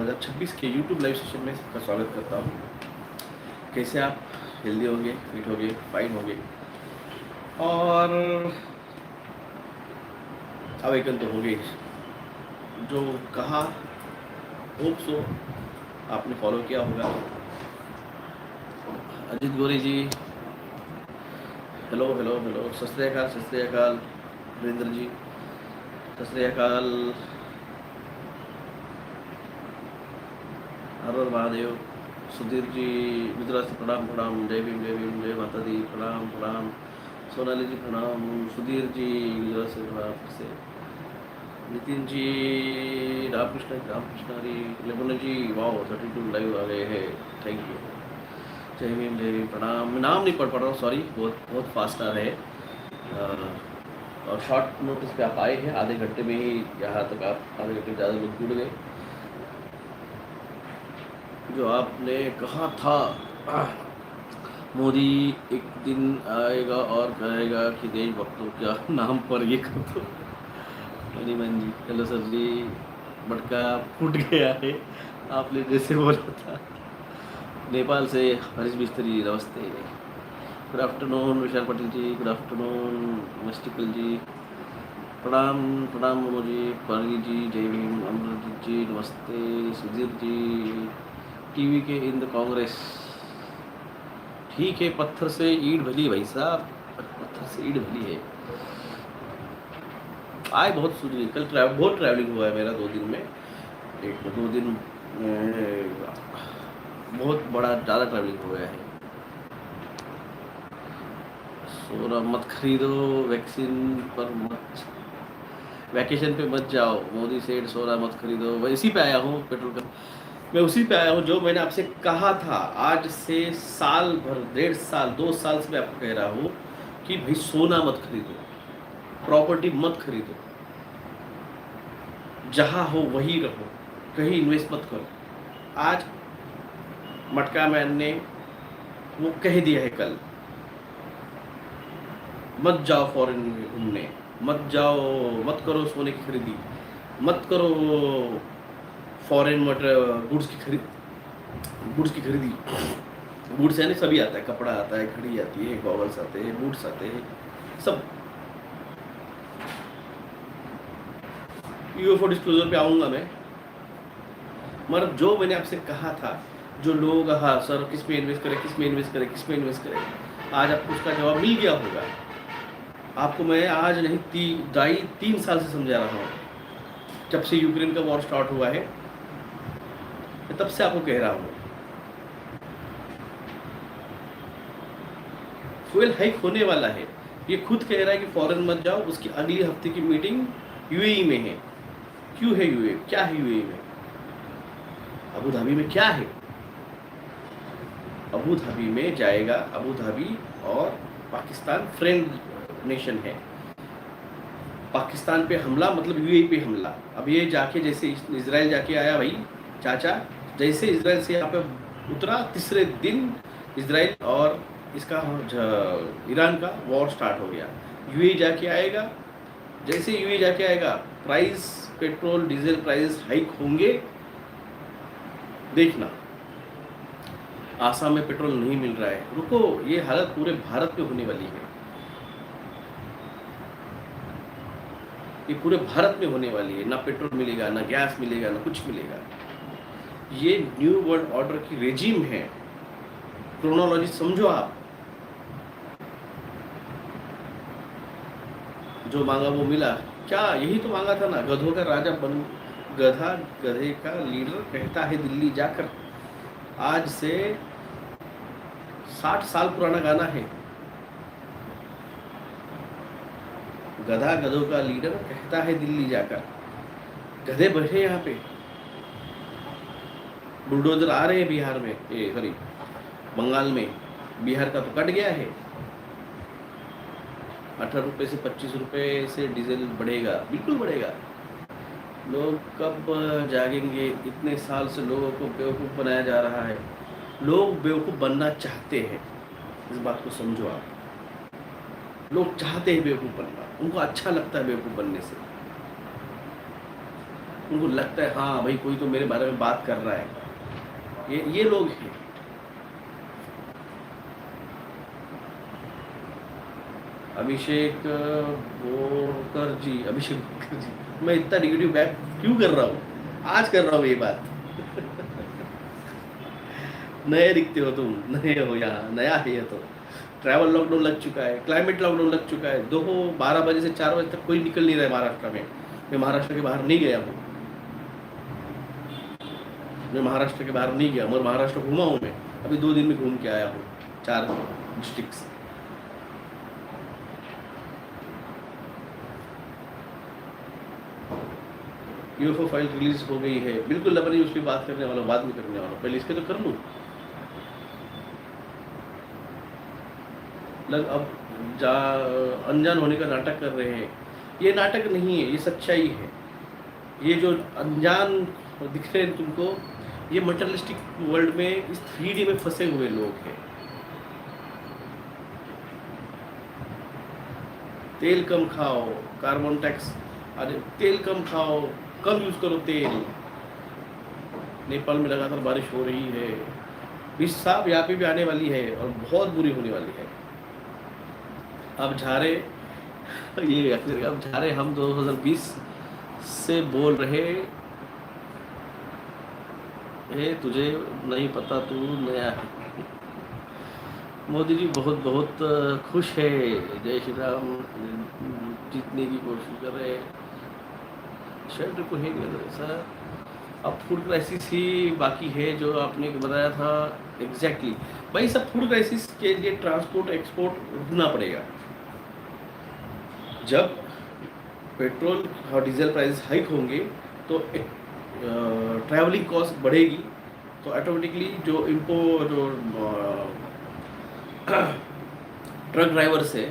2026 के YouTube live session में सबका स्वागत करता हूँ। कैसे आप हेल्दी होंगे, फिट होंगे, फाइन होंगे और अवेकन तो होंगे। जो कहा होप सो आपने फॉलो किया होगा। अजीत गोरी जी, हेलो हेलो हेलो, सत श्री अकाल वीरेंद्र जी, सत श्री अकाल, हर हर महादेव, सुधीर जी गुजरात से प्रणाम प्रणाम, जय भीम जय माता दी, प्रणाम प्रणाम, सोनाली जी प्रणाम, सुधीर जी गुजरात से प्रणाम, से नितिन जी, रामकृष्ण हरी, लेमन जी, वाओ 32 लाइव आ गए हैं, थैंक यू, जय भीम प्रणाम। नाम नहीं पढ़ रहा हूँ, सॉरी, बहुत बहुत फास्ट आ रहे हैं और शॉर्ट नोटिस पे आप आए हैं, आधे घंटे में ही यहाँ तक आप आधे घंटे ज़्यादा लोग जुड़ गए। जो आपने कहा था मोदी एक दिन आएगा और कहेगा कि देशभक्तों के नाम पर ये कर दो। मनीमन जी, हेलो सर जी, मटका फूट गया है आपने जैसे बोला था। नेपाल से हरीश मिस्त्री, नमस्ते, गुड आफ्टरनून विशाल पटेल जी, गुड आफ्टरनून मस्टिकल जी, प्रणाम प्रणाम मोमो जी, पारगी जी, जय भीम, अमरजीत जी नमस्ते, सुधीर जी, टीवी के इन द कांग्रेस, ठीक है, पत्थर से ईंट भली भाई साहब, पत्थर से ईंट भली है। आज बहुत सुधरी, कल बहुत ट्रैवलिंग हुआ है मेरा 2 दिन में, 2 दिन बहुत बड़ा ज़्यादा ट्रैवलिंग हो गया है। सोना मत खरीदो, वैक्सीन पर मत, वैकेशन पे मत जाओ, मोदी सेठ सोना मत खरीदो। मैं इसी पे आया हूँ, पेट्रोल का मैं उसी पे आया हूँ जो मैंने आपसे कहा था। आज से साल भर, 1.5 साल 2 साल से मैं आपको कह रहा हूँ कि भाई सोना मत खरीदो, प्रॉपर्टी मत खरीदो, जहाँ हो वहीं रहो, कहीं इन्वेस्ट मत करो। आज मटका मैन ने वो कह दिया है कल, मत जाओ फॉरेन घूमने, मत जाओ, मत करो सोने की खरीदी, मत करो फॉरेन गुड्स की खरीदी। गुड्स यानी सभी आता है, कपड़ा आता है, घड़ी आती है, गॉगल्स आते हैं, बूट्स आते हैं, सब। यूएफओ डिस्क्लोजर पे आऊँगा मैं, मगर जो मैंने आपसे कहा था, जो लोग हाँ सर किस में इन्वेस्ट करें, आज आपको उसका जवाब मिल गया होगा। आपको मैं आज नहीं 3 साल से समझा रहा हूँ, जब से यूक्रेन का वॉर स्टार्ट हुआ है तब से आपको कह रहा हूँ। फ्यूल हाइक होने वाला है, ये खुद कह रहा है कि फॉरेन मत जाओ। उसकी अगली हफ्ते की मीटिंग यूएई में है। क्यों है यूएई, क्या है यूएई में, अबू धाबी में क्या है? अबू धाबी में जाएगा, अबू धाबी और पाकिस्तान फ्रेंड नेशन है। पाकिस्तान पे हमला मतलब यूएई पे हमला। अब ये जाके जैसे इजराइल जाके आया भाई चाचा, जैसे इजराइल से यहाँ पे उतरा, तीसरे दिन इजराइल और इसका ईरान का वॉर स्टार्ट हो गया। यूएई जाके आएगा, जैसे यूएई जाके आएगा price, petrol diesel price hike होंगे, देखना। आसाम में पेट्रोल नहीं मिल रहा है, रुको, ये हालत पूरे भारत में होने वाली है, ये पूरे भारत में होने वाली है। ना पेट्रोल मिलेगा, ना गैस मिलेगा, ना कुछ मिलेगा। ये न्यू वर्ल्ड ऑर्डर की रेजिम है, क्रोनोलॉजी समझो आप। जो मांगा वो मिला, क्या यही तो मांगा था ना, गधों का राजा बन, गधा गधे का लीडर कहता है दिल्ली जाकर। आज से 60 साल पुराना गाना है। गधा गधों का लीडर कहता है दिल्ली जाकर। गधे बैठे यहाँ पे, बुलडोजर आ रहे हैं बिहार में, सॉरी बंगाल में। बिहार का तो कट गया है, 18 रुपये से 25 रुपये से डीजल बढ़ेगा, बिल्कुल बढ़ेगा। लोग कब जागेंगे? इतने साल से लोगों को बेवकूफ़ बनाया जा रहा है। लोग बेवकूफ़ बनना चाहते हैं, इस बात को समझो आप। लोग चाहते हैं बेवकूफ़ बनना, उनको अच्छा लगता है बेवकूफ़ बनने से। उनको लगता है हाँ भाई कोई तो मेरे बारे में बात कर रहा है, ये लोग हैं। अभिषेक बोरकर जी, अभिषेक बोरकर जी, मैं इतना निगेटिव बैक क्यों कर रहा हूँ, आज कर रहा हूँ ये बात। नए दिखते हो तुम, नए हो यहाँ, नया है ये तो। ट्रैवल लॉकडाउन लग चुका है, क्लाइमेट लॉकडाउन लग चुका है, 12 बजे से 4 बजे तक कोई निकल नहीं रहा है महाराष्ट्र में। मैं महाराष्ट्र के बाहर नहीं गया हूँ, मैं महाराष्ट्र के बाहर नहीं गया, मगर महाराष्ट्र घूमा हूँ मैं, अभी 2 दिन में घूम के आया हूँ 4 डिस्ट्रिक्ट्स। यूएफओ फाइल रिलीज हो गई है, बिल्कुल अपनी उस पर बात करने वाला, बाद में करने वाला, पहले इस पर तो कर लूँ। अब अनजान होने का नाटक कर रहे हैं, ये नाटक नहीं है, ये सच्चाई है। ये जो अनजान दिख रहे हैं तुमको, ये मटेरियलिस्टिक वर्ल्ड में इस 3D में फंसे हुए लोग हैं। तेल कम खाओ, कार्बन टैक्स, अरे तेल कम खाओ, कम यूज करो तेल। नेपाल में लगातार बारिश हो रही है, विष साहब यहाँ पे भी आने वाली है और बहुत बुरी होने वाली है। अब झारे ये अब झारे हम 2020 से बोल रहे है, तुझे नहीं पता, तू नया है। मोदी जी बहुत बहुत खुश है, जय श्री राम, जीतने की कोशिश कर रहे हैं। शर्ट को है सर, अब फूड क्राइसिस ही बाकी है जो आपने बताया था। एग्जैक्टली भाई, सब फूड क्राइसिस के लिए ट्रांसपोर्ट एक्सपोर्ट रुकना पड़ेगा। जब पेट्रोल और डीजल प्राइस हाइक होंगे तो ट्रैवलिंग कॉस्ट बढ़ेगी, तो ऑटोमेटिकली जो ट्रक ड्राइवर्स है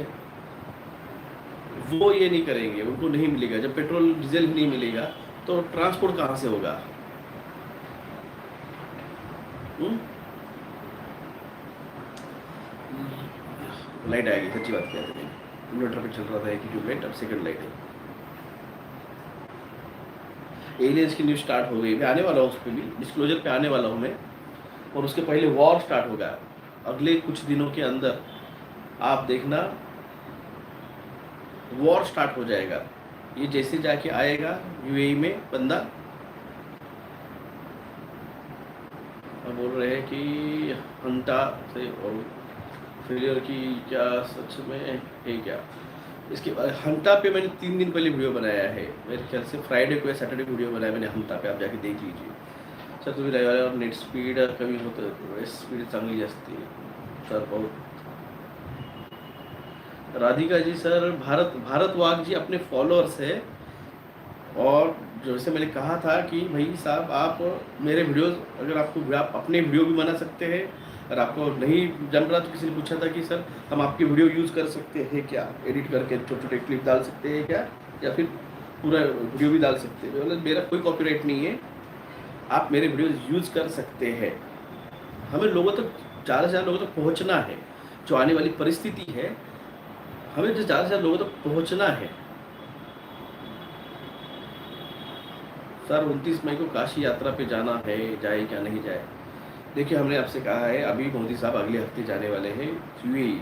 वो ये नहीं करेंगे, उनको नहीं मिलेगा। जब पेट्रोल डीजल ही नहीं मिलेगा तो ट्रांसपोर्ट कहाँ से होगा? लाइट आएगी, सच्ची बात किया था, इन्वर्टर पे चल रहा था एक ट्यूबलाइट, अब सेकंड लाइट है। एलियंस की न्यूज़ स्टार्ट हो गई, मैं आने वाला हूँ उस पर भी, डिस्क्लोजर पे आने वाला हूँ मैं। और उसके पहले वॉर स्टार्ट होगा अगले कुछ दिनों के अंदर, आप देखना वॉर स्टार्ट हो जाएगा। ये जैसे जाके आएगा यूएई में बंदा, बोल रहे हैं कि हंटा से और फेलियर की क्या सच में है क्या? इसके बाद हंटा पे मैंने 3 दिन पहले वीडियो बनाया है, मेरे ख्याल से फ्राइडे को या सैटरडे वीडियो बनाया मैंने हंटा पे, आप जाके देख लीजिए। सर तुम्ही रविवार और नेट स्पीड कमी होतं, स्पीड चांगली असते सर। बहुत राधिका जी सर, भारत वाघ जी अपने फॉलोअर्स है, और जैसे मैंने कहा था कि भाई साहब आप मेरे वीडियोस, अगर आपको आप अपने वीडियो भी बना सकते हैं, अगर आपको नहीं जम रहा तो किसी ने पूछा था कि सर हम आपके वीडियो यूज़ कर सकते हैं क्या, एडिट करके छोटे छोटे क्लिप डाल सकते हैं क्या, या फिर पूरा वीडियो भी डाल सकते हैं? मतलब मेरा कोई कॉपीराइट नहीं है, आप मेरे वीडियो यूज़ कर सकते हैं। हमें लोगों तक ज़्यादा से ज़्यादा लोगों तक पहुँचना है, जो आने वाली परिस्थिति है हमें जो ज़्यादा से ज़्यादा लोगों तक पहुँचना है। सर 29 मई को काशी यात्रा पे जाना है, जाए क्या नहीं जाए? देखिए हमने आपसे कहा है, अभी मोदी साहब अगले हफ्ते जाने वाले हैं यूएई,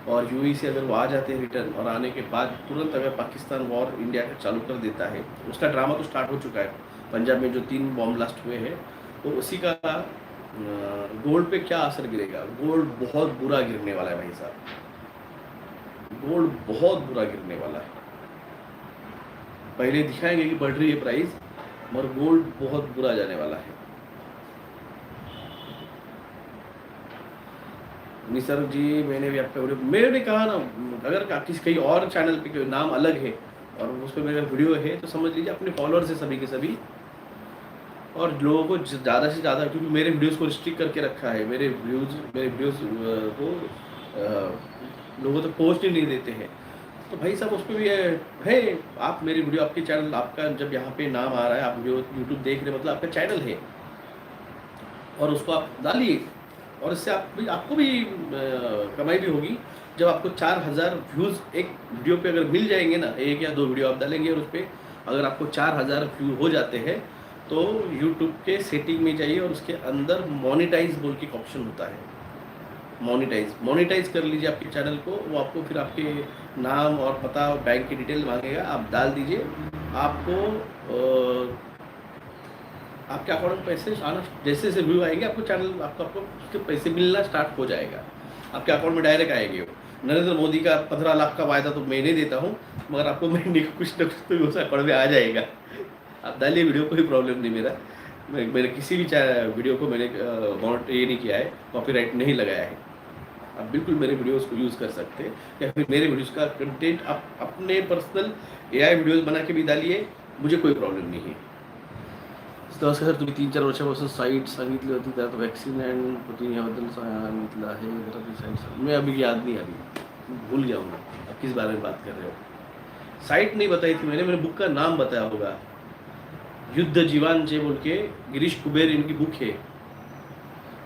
और यूएई से अगर वो आ जाते हैं रिटर्न, और आने के बाद तुरंत अगर पाकिस्तान वॉर इंडिया का चालू कर देता है, उसका ड्रामा तो स्टार्ट हो चुका है। पंजाब में जो 3 बॉम्ब ब्लास्ट हुए हैं, तो उसी का गोल्ड पे क्या असर गिरेगा? गोल्ड बहुत बुरा गिरने वाला है भाई साहब, गोल्ड बहुत बुरा गिरने वाला है। पहले दिखाएंगे कि बढ़ रही है प्राइस, मगर गोल्ड बहुत बुरा जाने वाला है। निसर जी, मैंने भी आपका वीडियो, मैंने कहा ना, अगर किसी कहीं और चैनल पे कोई नाम अलग है और उस पर मेरा वीडियो है तो समझ लीजिए अपने फॉलोअर्स है सभी के सभी, और लोगों को ज़्यादा से ज़्यादा, क्योंकि मेरे वीडियोस को रिस्ट्रिक्ट करके रखा है, मेरे वीडियोस को लोगों तक पहुँच नहीं देते हैं, तो भाई साहब उस पर भी है आप मेरी वीडियो, आपके चैनल, आपका जब यहाँ पे नाम आ रहा है, आप वीडियो यूट्यूब देख रहे, मतलब आपका चैनल है, और उसको आप डालिए, और इससे आपको भी कमाई भी होगी। जब आपको 4000 व्यूज़ एक वीडियो पे अगर मिल जाएंगे ना, 1 या 2 वीडियो आप डालेंगे और उस पर अगर आपको 4000 व्यू हो जाते हैं तो यूट्यूब के सेटिंग में जाइए और उसके अंदर मोनेटाइज बोल के एक ऑप्शन होता है। मोनेटाइज कर लीजिए आपके चैनल को। वो आपको फिर आपके नाम और पता और बैंक की डिटेल मांगेगा, आप डाल दीजिए। आपको आपके अकाउंट में पैसे आना, जैसे जैसे व्यू आएंगे आपको चैनल आपको उसके पैसे मिलना स्टार्ट हो जाएगा, आपके अकाउंट में डायरेक्ट आएंगे। वो नरेंद्र मोदी का 15 लाख का वायदा तो मैं नहीं देता हूँ, मगर आपको महीने का कुछ ना कुछ तो उस अकाउंट में आ जाएगा। आप डालिए वीडियो, कोई प्रॉब्लम नहीं मेरा। मैंने किसी भी वीडियो को मैंने ये नहीं किया है, कॉपीराइट नहीं लगाया है। आप बिल्कुल मेरे वीडियोस को यूज़ कर सकते हैं, या फिर मेरे वीडियोस का कंटेंट आप अपने पर्सनल AI व्हिडिओज बना के भी डालिए, मुझे कोई प्रॉब्लेम नाही आहे। सर तुम्ही 3-4 वर्षापासून साईट सांगितली होती, त्यात वॅक्सिन अँड प्रोटीन याबद्दल सांगितलं आहे, जरा ती साईट मैं अभी याद नहीं आ रही, भूल गया हूँ। आप किस बारे में बात कर रहे हो? साइट नहीं बताई थी मैंने बुक का नाम बताया होगा, युद्ध जीवांचे बोल के गिरीश कुबेर इनकी बुक है।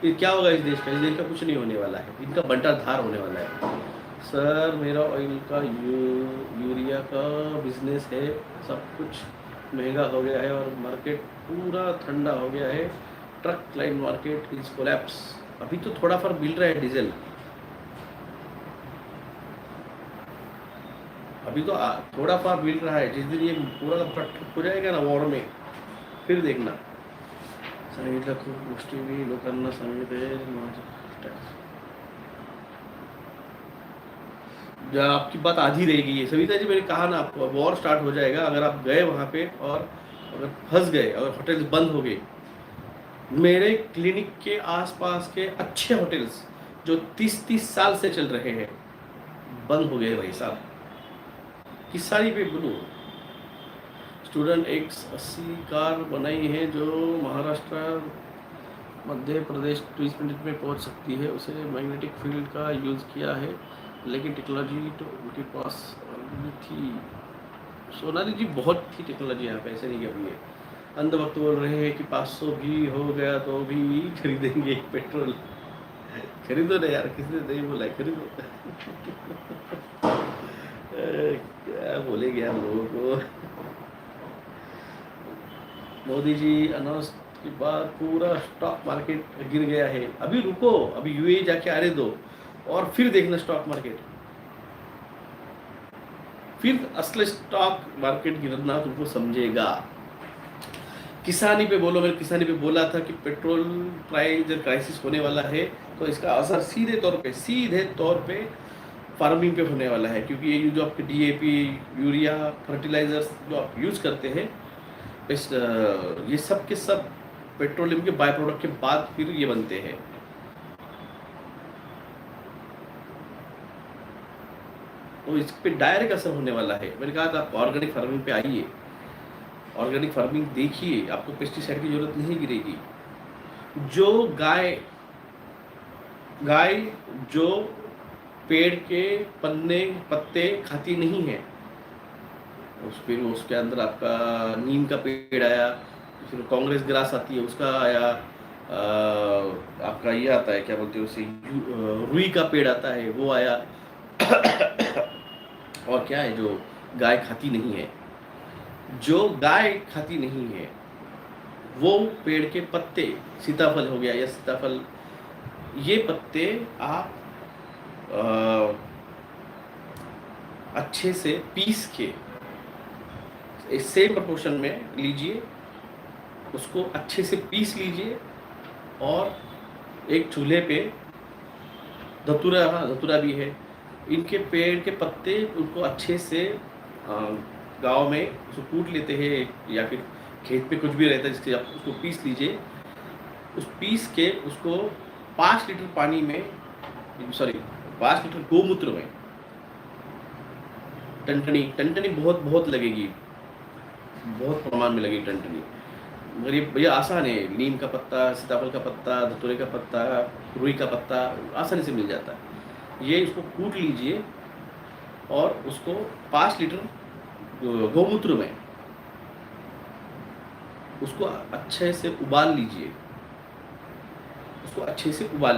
ये क्या होगा इस देश का? इस देश का कुछ नहीं होने वाला है, इनका बंटा धार होने वाला है। सर मेरा ऑयल का यूरिया का बिजनेस है, सब कुछ महंगा हो गया है और मार्केट पूरा ठंडा हो गया है। Truck line market is collapse. अभी तो थोड़ा फर्क मिल रहा है डीजल, अभी तो थोड़ा फर्क मिल रहा है। जिस दिन ये पूरा ठप हो जाएगा ना वॉर में, फिर देखना। सांगितलं खूप गोष्टी मी लोकांना सांगितले, जब आपकी बात आधी रहेगी। ये सविता जी मैंने कहा ना आपको, वॉर स्टार्ट हो जाएगा अगर आप गए वहाँ पे और अगर फंस गए, अगर होटल्स बंद हो गए। मेरे क्लिनिक के आसपास के अच्छे होटल्स जो 30-30 साल से चल रहे हैं बंद हो गए भाई साहब। किस्सा नहीं पे बोलूँ, स्टूडेंट X80 कार बनाई है जो महाराष्ट्र मध्य प्रदेश 20 मिनट में पहुंच सकती है। उसे मैग्नेटिक फील्ड का यूज़ किया है, लेकिन टेक्नोलॉजी तो उनके पास नहीं थी। सोनाली जी बहुत ही टेक्नोलॉजी यहाँ पे, ऐसे नहीं कि अभी है। अंध वक्त बोल रहे हैं कि 500 भी हो गया तो भी खरीदेंगे पेट्रोल। खरीदो ना यार, किसी ने नहीं बोला है खरीदो। क्या बोलेंगे यार लोगों को। मोदी जी अनाउंस के बाद पूरा स्टॉक मार्केट गिर गया है। अभी रुको, अभी UAE जाके आने दो और फिर देखना स्टॉक मार्केट, फिर असली स्टॉक मार्केट गिरना तुमको समझेगा। किसानी पे बोलो, मैंने किसानी पे बोला था कि पेट्रोल प्राइस जब क्राइसिस होने वाला है तो इसका असर सीधे तौर पे फार्मिंग पे होने वाला है, क्योंकि ये जो आपके DAP यूरिया फर्टिलाइजर्स जो आप यूज़ करते हैं, ये सब के सब पेट्रोलियम के बाय प्रोडक्ट के बाद फिर ये बनते हैं। तो इस पे डायरेक्ट असर होने वाला है। मैंने कहा था आप ऑर्गेनिक फार्मिंग पे आइए, ऑर्गेनिक फार्मिंग देखिए, आपको पेस्टिसाइड की जरूरत नहीं गिरेगी। जो गाय जो पेड़ के पत्ते खाती नहीं है, फिर उसके अंदर आपका नीम का पेड़ आया, फिर कांग्रेस ग्रास आती है उसका आया, आपका ये आता है क्या बोलते हैं उसे, रुई का पेड़ आता है वो आया। और क्या है जो गाय खाती नहीं है, जो गाय खाती नहीं है वो पेड़ के पत्ते, सीताफल हो गया या सीताफल, ये पत्ते आप अच्छे से पीस के सेम प्रोपोर्शन में लीजिए, उसको अच्छे से पीस लीजिए और एक चूल्हे पे धतूरा भी है, इनके पेड़ के पत्ते उनको अच्छे से गांव में उसको कूट लेते हैं या फिर खेत पे कुछ भी रहता है जिसके आप उसको पीस लीजिए। उस पीस के उसको 5 लीटर पानी में, 5 लीटर गोमूत्र में, टनटनी बहुत लगेगी, बहुत प्रमाण में लगेगी टनटनी, मगर ये भैया आसान है। नीम का पत्ता, सीताफल का पत्ता, धतूरे का पत्ता, रुई का पत्ता आसानी से मिल जाता है। ये इसको कूट लीजिए और उसको 5 लीटर गोमूत्र में उसको अच्छे से उबाल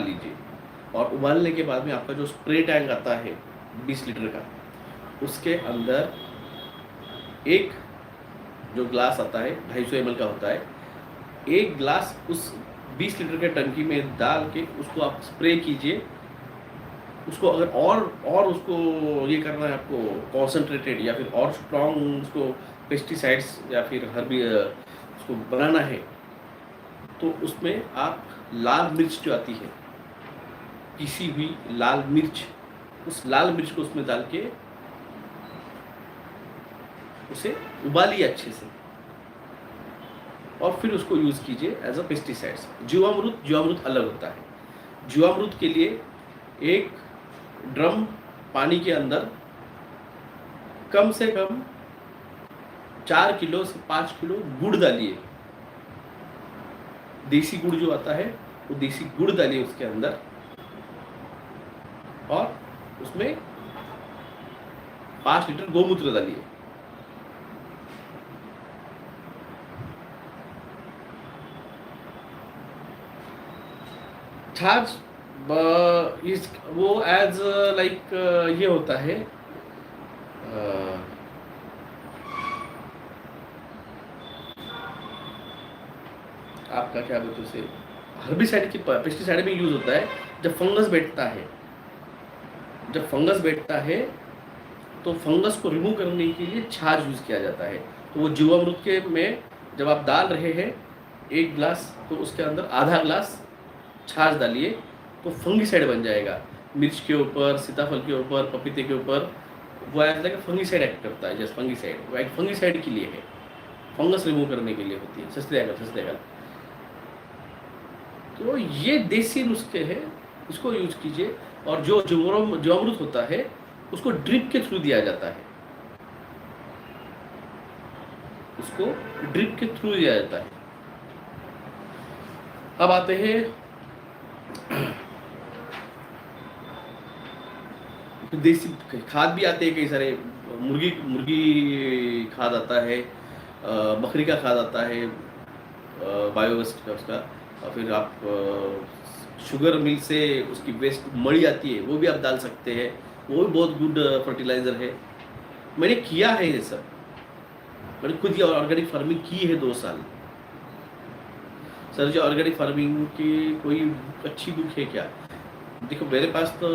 लीजिए, और उबालने के बाद में आपका जो स्प्रे टैंक आता है 20 लीटर का, उसके अंदर एक जो ग्लास आता है 250 ml का होता है, एक ग्लास उस 20 लीटर के टंकी में डाल के उसको आप स्प्रे कीजिए। उसको अगर और उसको ये करना है आपको कॉन्सेंट्रेटेड या फिर और स्ट्रॉन्ग उसको पेस्टिसाइड्स या फिर हर्बी उसको बनाना है, तो उसमें आप लाल मिर्च जो आती है, पिसी हुई लाल मिर्च, उस लाल मिर्च को उसमें डाल के उसे उबालिए अच्छे से और फिर उसको यूज़ कीजिए एज अ पेस्टिसाइड्स। जीवामृत अलग होता है। जीवामृत के लिए एक ड्रम पानी के अंदर कम से कम 4 किलो से 5 किलो गुड़ डालिए। देसी गुड़ जो आता है वो देसी गुड़ डालिए उसके अंदर, और उसमें 5 लीटर गोमूत्र डालिए। छाछ वो एज लाइक ये होता है, आपका क्या बोलते उसे, हर्बिसाइड की पेस्टिसाइड में यूज होता है। जब फंगस बैठता है तो फंगस को रिमूव करने के लिए छाछ यूज किया जाता है। तो वो जीवामृत के में जब आप डाल रहे हैं 1 गिलास, तो उसके अंदर आधा ग्लास छाछ डालिए, तो फंगीसाइड बन जाएगा। मिर्च के ऊपर, सीताफल के ऊपर, पपीते के ऊपर वो ऐसा कि फंगीसाइड एक्ट करता है। जैसे फंगीसाइड वो एक फंगीसाइड के लिए है, फंगस रिमूव करने के लिए होती है। सस्ते। तो ये देसी नुस्खे हैं, इसको यूज कीजिए। और जो जीवामृत होता है उसको ड्रिप के थ्रू दिया जाता है, अब आते हैं देसी खाद भी आते हैं कई सारे। मुर्गी खाद आता है, बकरी का खाद आता है, बायोवेस्ट का उसका, और फिर आप शुगर मिल से उसकी वेस्ट मड़ी आती है वो भी आप डाल सकते हैं। वो भी बहुत गुड फर्टिलाइज़र है। मैंने किया है ये सब, मैंने खुद ही ऑर्गेनिक फार्मिंग की है 2 साल। सर जो ऑर्गेनिक फार्मिंग की कोई अच्छी बुक है क्या? देखो मेरे पास तो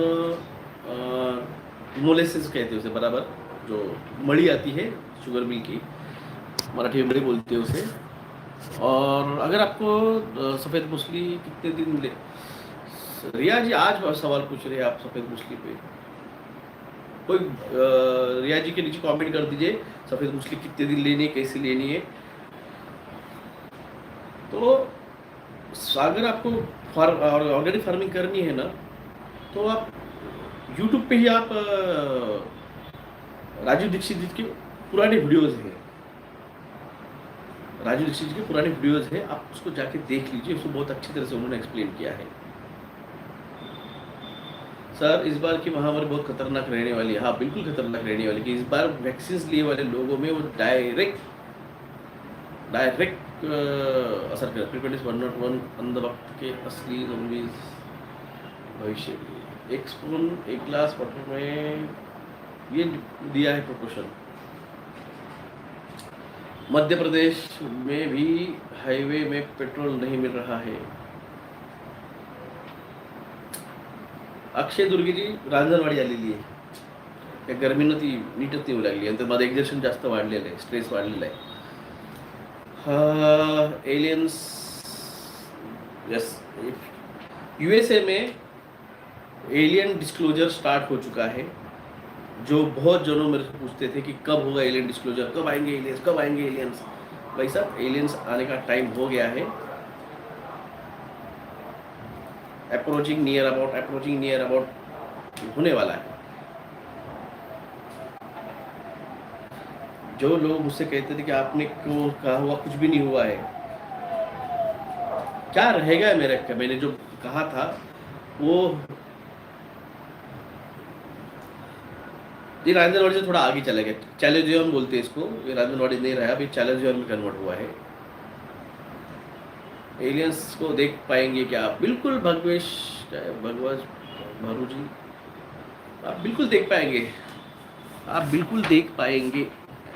मोलेसिस कहते हैं उसे, बराबर जो मड़ी आती है शुगर मिल की, मराठी में मड़ी बोलते हैं उसे। और अगर आपको सफ़ेद मूसली कितने दिन मिले, रिया जी आज सवाल पूछ रहे हैं आप सफ़ेद मूसली पे। कोई रिया जी के नीचे कमेंट कर दीजिए सफ़ेद मूसली कितने दिन लेनी है, कैसे लेनी है। तो अगर आपको ऑर्गेनिक फार्मिंग करनी है ना, तो आप यूट्यूब पे ही आप राजीव दीक्षित जी के पुराने वीडियोस हैं, आप उसको जाके देख लीजिए। उसको बहुत अच्छी तरह से उन्होंने एक्सप्लेन किया है। सर इस बार की महामारी बहुत खतरनाक रहने वाली है। हाँ बिल्कुल खतरनाक रहने वाली है कि इस बार वैक्सीन लिए वाले लोगों में वो डायरेक्ट असर कर। प्रिपेयर्डनेस 101 अंधभक्त के असली ज़ॉम्बीज भविष्य। 1 स्पून 1 गिलास वाटर में ये दिया है प्रोपोर्शन। मध्य प्रदेश में भी हाईवे में पेट्रोल नहीं मिल रहा है। अक्षय दुर्गे जी रांजणवाडी आलेली आहे। गर्मीनं ती नीटच येऊ लागली आणि माझं एक्झर्शन जास्त वाढलेलं आहे, स्ट्रेस वाढलेला आहे। एलियंस यस, यूएसए में एलियन डिस्क्लोजर स्टार्ट हो चुका है। जो बहुत जनों मेरे से पूछते थे कि कब होगा एलियन डिस्क्लोजर, कब आएंगे एलियंस। भाई साहब एलियंस आने का टाइम हो गया है। अप्रोचिंग नियर अबाउट होने वाला है। जो लोग मुझसे कहते थे कि आपने क्यों कहा हुआ कुछ भी नहीं हुआ है, क्या रहेगा मेरे, मैंने जो कहा था वो ये रांजणवाड़ी से थोड़ा आगे चला गया। चैलेंजियन बोलते हैं इसको, ये रांजणवाड़ी नहीं रहा, अभी चैलेंजियन में कन्वर्ट हुआ है। एलियंस को देख पाएंगे क्या आप? बिल्कुल भगवत भारू जी, आप बिल्कुल देख पाएंगे,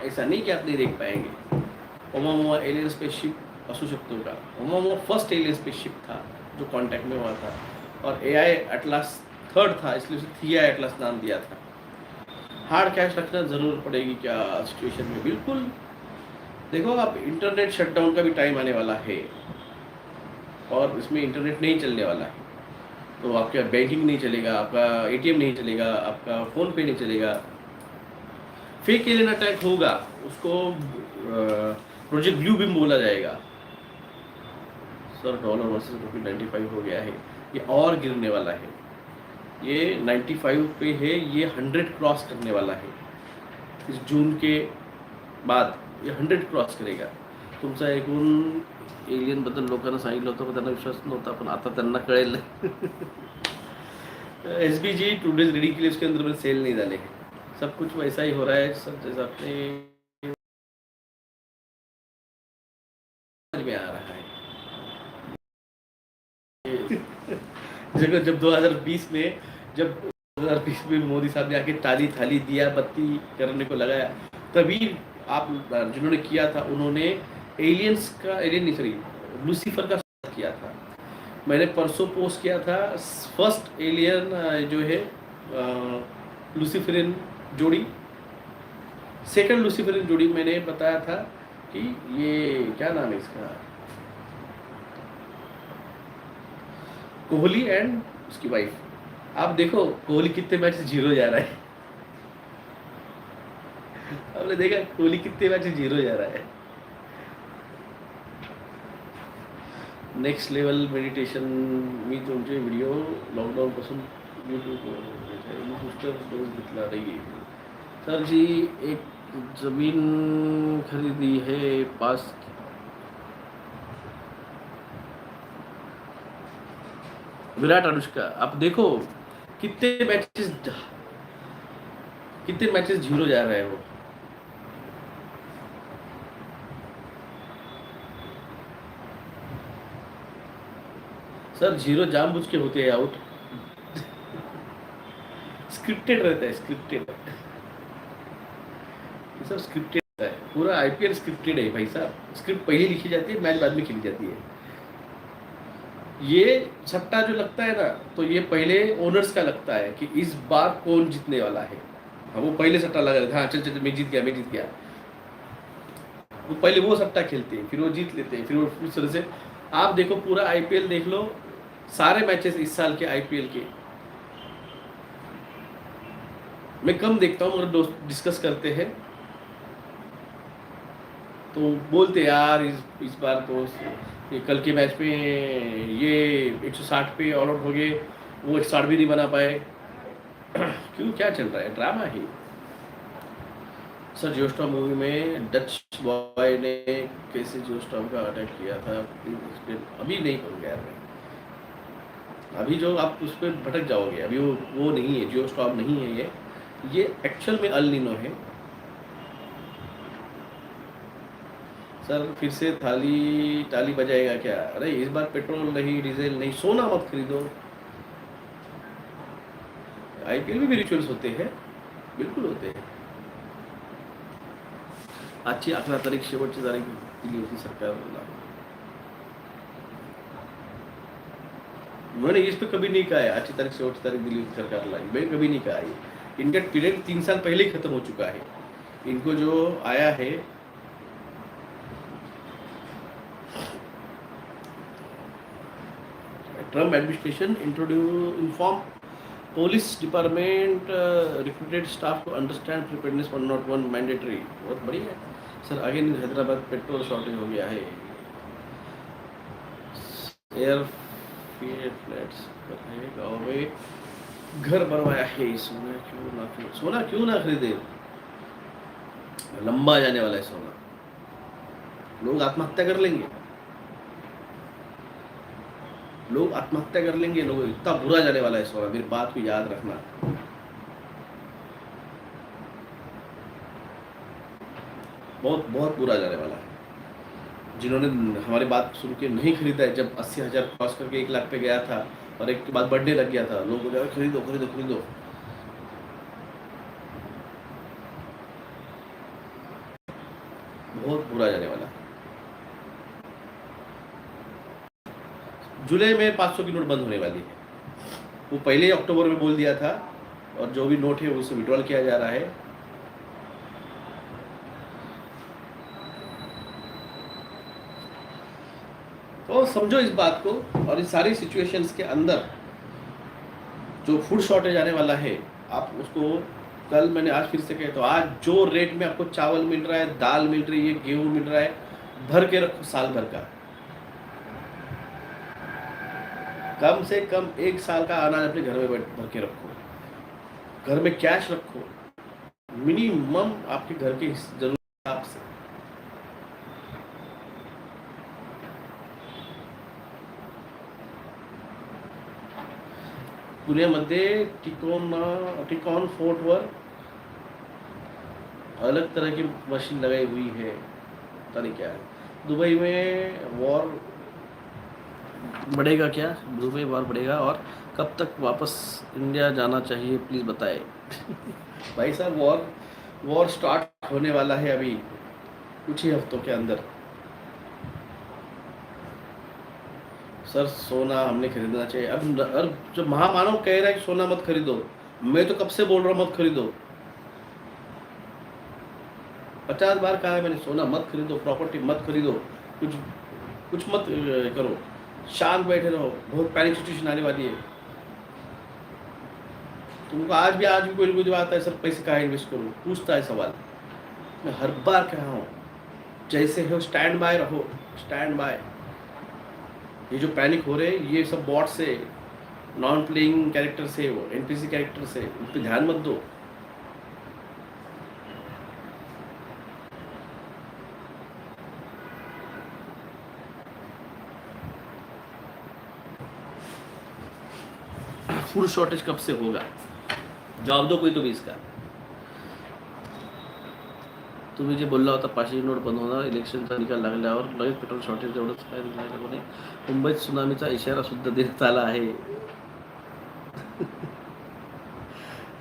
ऐसा नहीं कि आप नहीं देख पाएंगे। ओमामा एलियन स्पेसशिप असू शकतो का? ओमामा फर्स्ट एलियन स्पेसशिप था जो कांटेक्ट में हुआ था, और एआई एटलास थर्ड था, इसलिए उसे थिया एटलास नाम दिया था। हार्ड कैश रखना ज़रूर पड़ेगी क्या सिचुएशन में? बिल्कुल। देखो, आप इंटरनेट शटडाउन का भी टाइम आने वाला है, और इसमें इंटरनेट नहीं चलने वाला है, तो आपका बैंकिंग नहीं चलेगा, आपका एटीएम नहीं चलेगा, आपका फ़ोन पे नहीं चलेगा। फेक एलियन अटैक होगा, उसको प्रोजेक्ट ब्लू बीम बोला जाएगा। सर डॉलर वर्सेस रुपये 95 हो गया है, ये और गिरने वाला है। ये 95 पे है, ये 100 क्रॉस करने वाला है इस जून के बाद, ये 100 क्रॉस करेगा. तुमचा ऐकून एलियन बद्दल लोकांना सांगितलं होतं पण त्यांना विश्वास नव्हता, पण आता त्यांना कळेल. एसबीजी टूडेज रिडिकुलस के अंदर में सेल नहीं डाले, सब कुछ वैसा ही हो रहा है सब, जैसा अपने समझ में आ रहा है. जब 2020 में मोदी साहब ने आके ताली थाली दिया, बत्ती करने को लगाया, तभी आप जिन्होंने किया था उन्होंने एलियंस का, एलियन नहीं सॉरी, लूसीफर का किया था. मैंने परसों पोस्ट किया था फर्स्ट एलियन जो है लूसीफरिन जोड़ी, सेकंड लूसीफरिन जोड़ी मैंने बताया था कि ये क्या नाम है इसका, कोहली एंड उसकी वाइफ. आप देखो कोहली कितने मैच जीरो जा रहा है. आपने देखा कोहली कितने मैच जीरो जा रहा है. नेक्स्ट लेवल मेडिटेशन मी तुमचे व्हिडिओ लॉकडाऊनपासून यूट्यूब बूस्टर डोज घेतला नाही. सर जी एक जमीन खरीदी है 5, विराट अनुष्का. आप देखो कितने मैचेस जीरो जा रहे हैं वो. सर जीरो जानबूझ के होते हैं आउट, स्क्रिप्टेड रहता है, स्क्रिप्टेड. सब स्क्रिप्टेड रहता है, पूरा आईपीएल स्क्रिप्टेड है भाई साहब. स्क्रिप्ट पहले लिखी जाती है, मैच बाद में खेली जाती है. ये सट्टा जो लगता है ना, तो ये पहले ओनर्स का लगता है कि इस बार कौन जीतने वाला है. हाँ, वो पहले सट्टा लगा देते हैं, हाँ चल चल मैं जीत गया. वो पहले वो सट्टा खेलते हैं, फिर वो जीत लेते हैं, फिर वो उस तरह से. आप देखो पूरा आईपीएल देख लो, सारे मैचेस इस साल के आईपीएल के मैं कम देखता हूँ, मगर दोस्त डिस्कस करते हैं तो बोलते हैं यार इस बार तो ये कल के मैच में ये 160 पे ऑल आउट हो गए, वो 160 भी नहीं बना पाए. क्यों, क्या चल रहा है, ड्रामा है. सर जियोस्टॉर्म मूवी में डच बॉय ने कैसे जियोस्टॉर्म का अटैक किया था, अभी नहीं करूँगा यार मैं. अभी जो आप उस पर भटक जाओगे, अभी वो नहीं है, जियोस्टॉर्म नहीं है ये एक्चुअल में अल नीनो है. सर फिर से ताली बजाएगा क्या? अरे इस बार पेट्रोल नहीं, डीजल नहीं, सोना मत खरीदो. आईपीएल में भी रिचुअल्स होते हैं, बिल्कुल होते हैं. आजची 11 तारीख शेवटची तारीख दिली होती सरकारला. मैंने इस पे कभी नहीं कहा है आज की तारीख शेवटची तारीख दिली होती सरकारला, मैं कभी नहीं कहा है. इनका पीरियड 3 साल पहले ही खत्म हो चुका है. इनको जो आया है Trump administration inform police department recruited staff to understand preparedness 101 mandatory. बहुत बढ़िया है. Sir again Hyderabad petrol shortage हो गया है. एयर फ्लैट्स गाँव में घर बनवाया है. सोना क्यों ना खरीदे, लंबा जाने वाला है सोना. लोग आत्महत्या कर लेंगे, लोग इतना बुरा जाने वाला है सोना. मेरी बात को याद रखना. बहुत बहुत बुरा जाने वाला है. जिन्होंने हमारी बात सुन के नहीं खरीदा है, जब 80,000 क्रॉस करके 1 लाख पे गया था और एक के बाद बढ़ने लग गया था, लोग बोले खरीदो. बहुत बुरा जाने वाला है. जुलाई में 500 की नोट बंद होने वाली है। वो पहले ही अक्टूबर में बोल दिया था, और जो भी नोट है उसे विड्रॉल किया जा रहा है। तो समझो इस बात को, और इस सारी सिचुएशंस के अंदर जो फूड शॉर्टेज आने वाला है, आप उसको, कल मैंने आज फिर से कहा, तो आज जो रेट में आपको चावल मिल रहा है, दाल मिल रही है, गेहूं मिल रहा है, भर के रखो साल भर का। कम से कम 1 साल का अनाज अपने घर में भर के रखो, घर में कैश रखो, मिनिमम आपके घर की जरूरत के हिसाब से। पुण्यामध्ये टिकॉन फोर्टवर अलग तरह की मशीन लगाई हुई है, पता नहीं क्या है। दुबई में वॉर बढ़ेगा क्या? दुबई वॉर बढ़ेगा, और कब तक वापस इंडिया जाना चाहिए, प्लीज़ बताएं। भाई साहब, वॉर स्टार्ट होने वाला है अभी कुछ ही हफ्तों के अंदर। सर सोना हमने खरीदना चाहिए। अब जो महामानव कह रहा है कि सोना मत खरीदो, मैं तो कब से बोल रहा हूँ मत खरीदो। 50 बार कहा है मैंने, सोना मत खरीदो, प्रॉपर्टी मत खरीदो, कुछ कुछ मत करो, शांत बैठे रहो, बहुत पैनिक सिचुएशन आने वाली है। तुमको आज भी कोई मुझे आता है, सर पैसे कहाँ इन्वेस्ट करूँ, पूछता है सवाल। मैं हर बार कह रहा हूँ, जैसे हो स्टैंड बाय रहो, स्टैंड बाय। ये जो पैनिक हो रहे हैं, ये सब बॉट से, नॉन प्लेइंग कैरेक्टर से, वो एनपीसी कैरेक्टर से, उन पर ध्यान मत दो। फूड शॉर्टेज कब से होगा, जवाब दो कोई तो भी इसका। तुम्ही जे बोलला होता 500 नोट बंद होणार, इलेक्शनचा निकाल लागल्यावर लगेच पेट्रोल शॉर्टेज एवढंच काय लागल्याने मुंबईत सुनामीचा इशारा सुद्धा देण्यात आला आहे।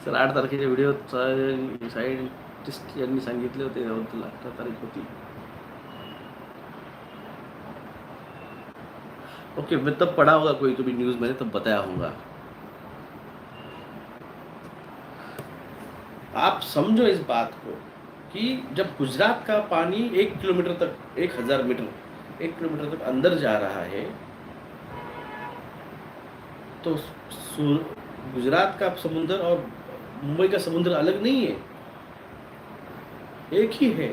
सर 8 तारखेच्या व्हिडिओत सायंटिस्ट यांनी सांगितले होते, त्याबद्दल 18 तारीख होती। ओके, मैं तब पढ़ा होगा कोई तो भी न्यूज़, मैंने तब बताया होगा। आप समझो इस बात को कि जब गुजरात का पानी 1 किलोमीटर तक, 1000 मीटर, 1 किलोमीटर तक अंदर जा रहा है, तो गुजरात का समुद्र और मुंबई का समुद्र अलग नहीं है, एक ही है।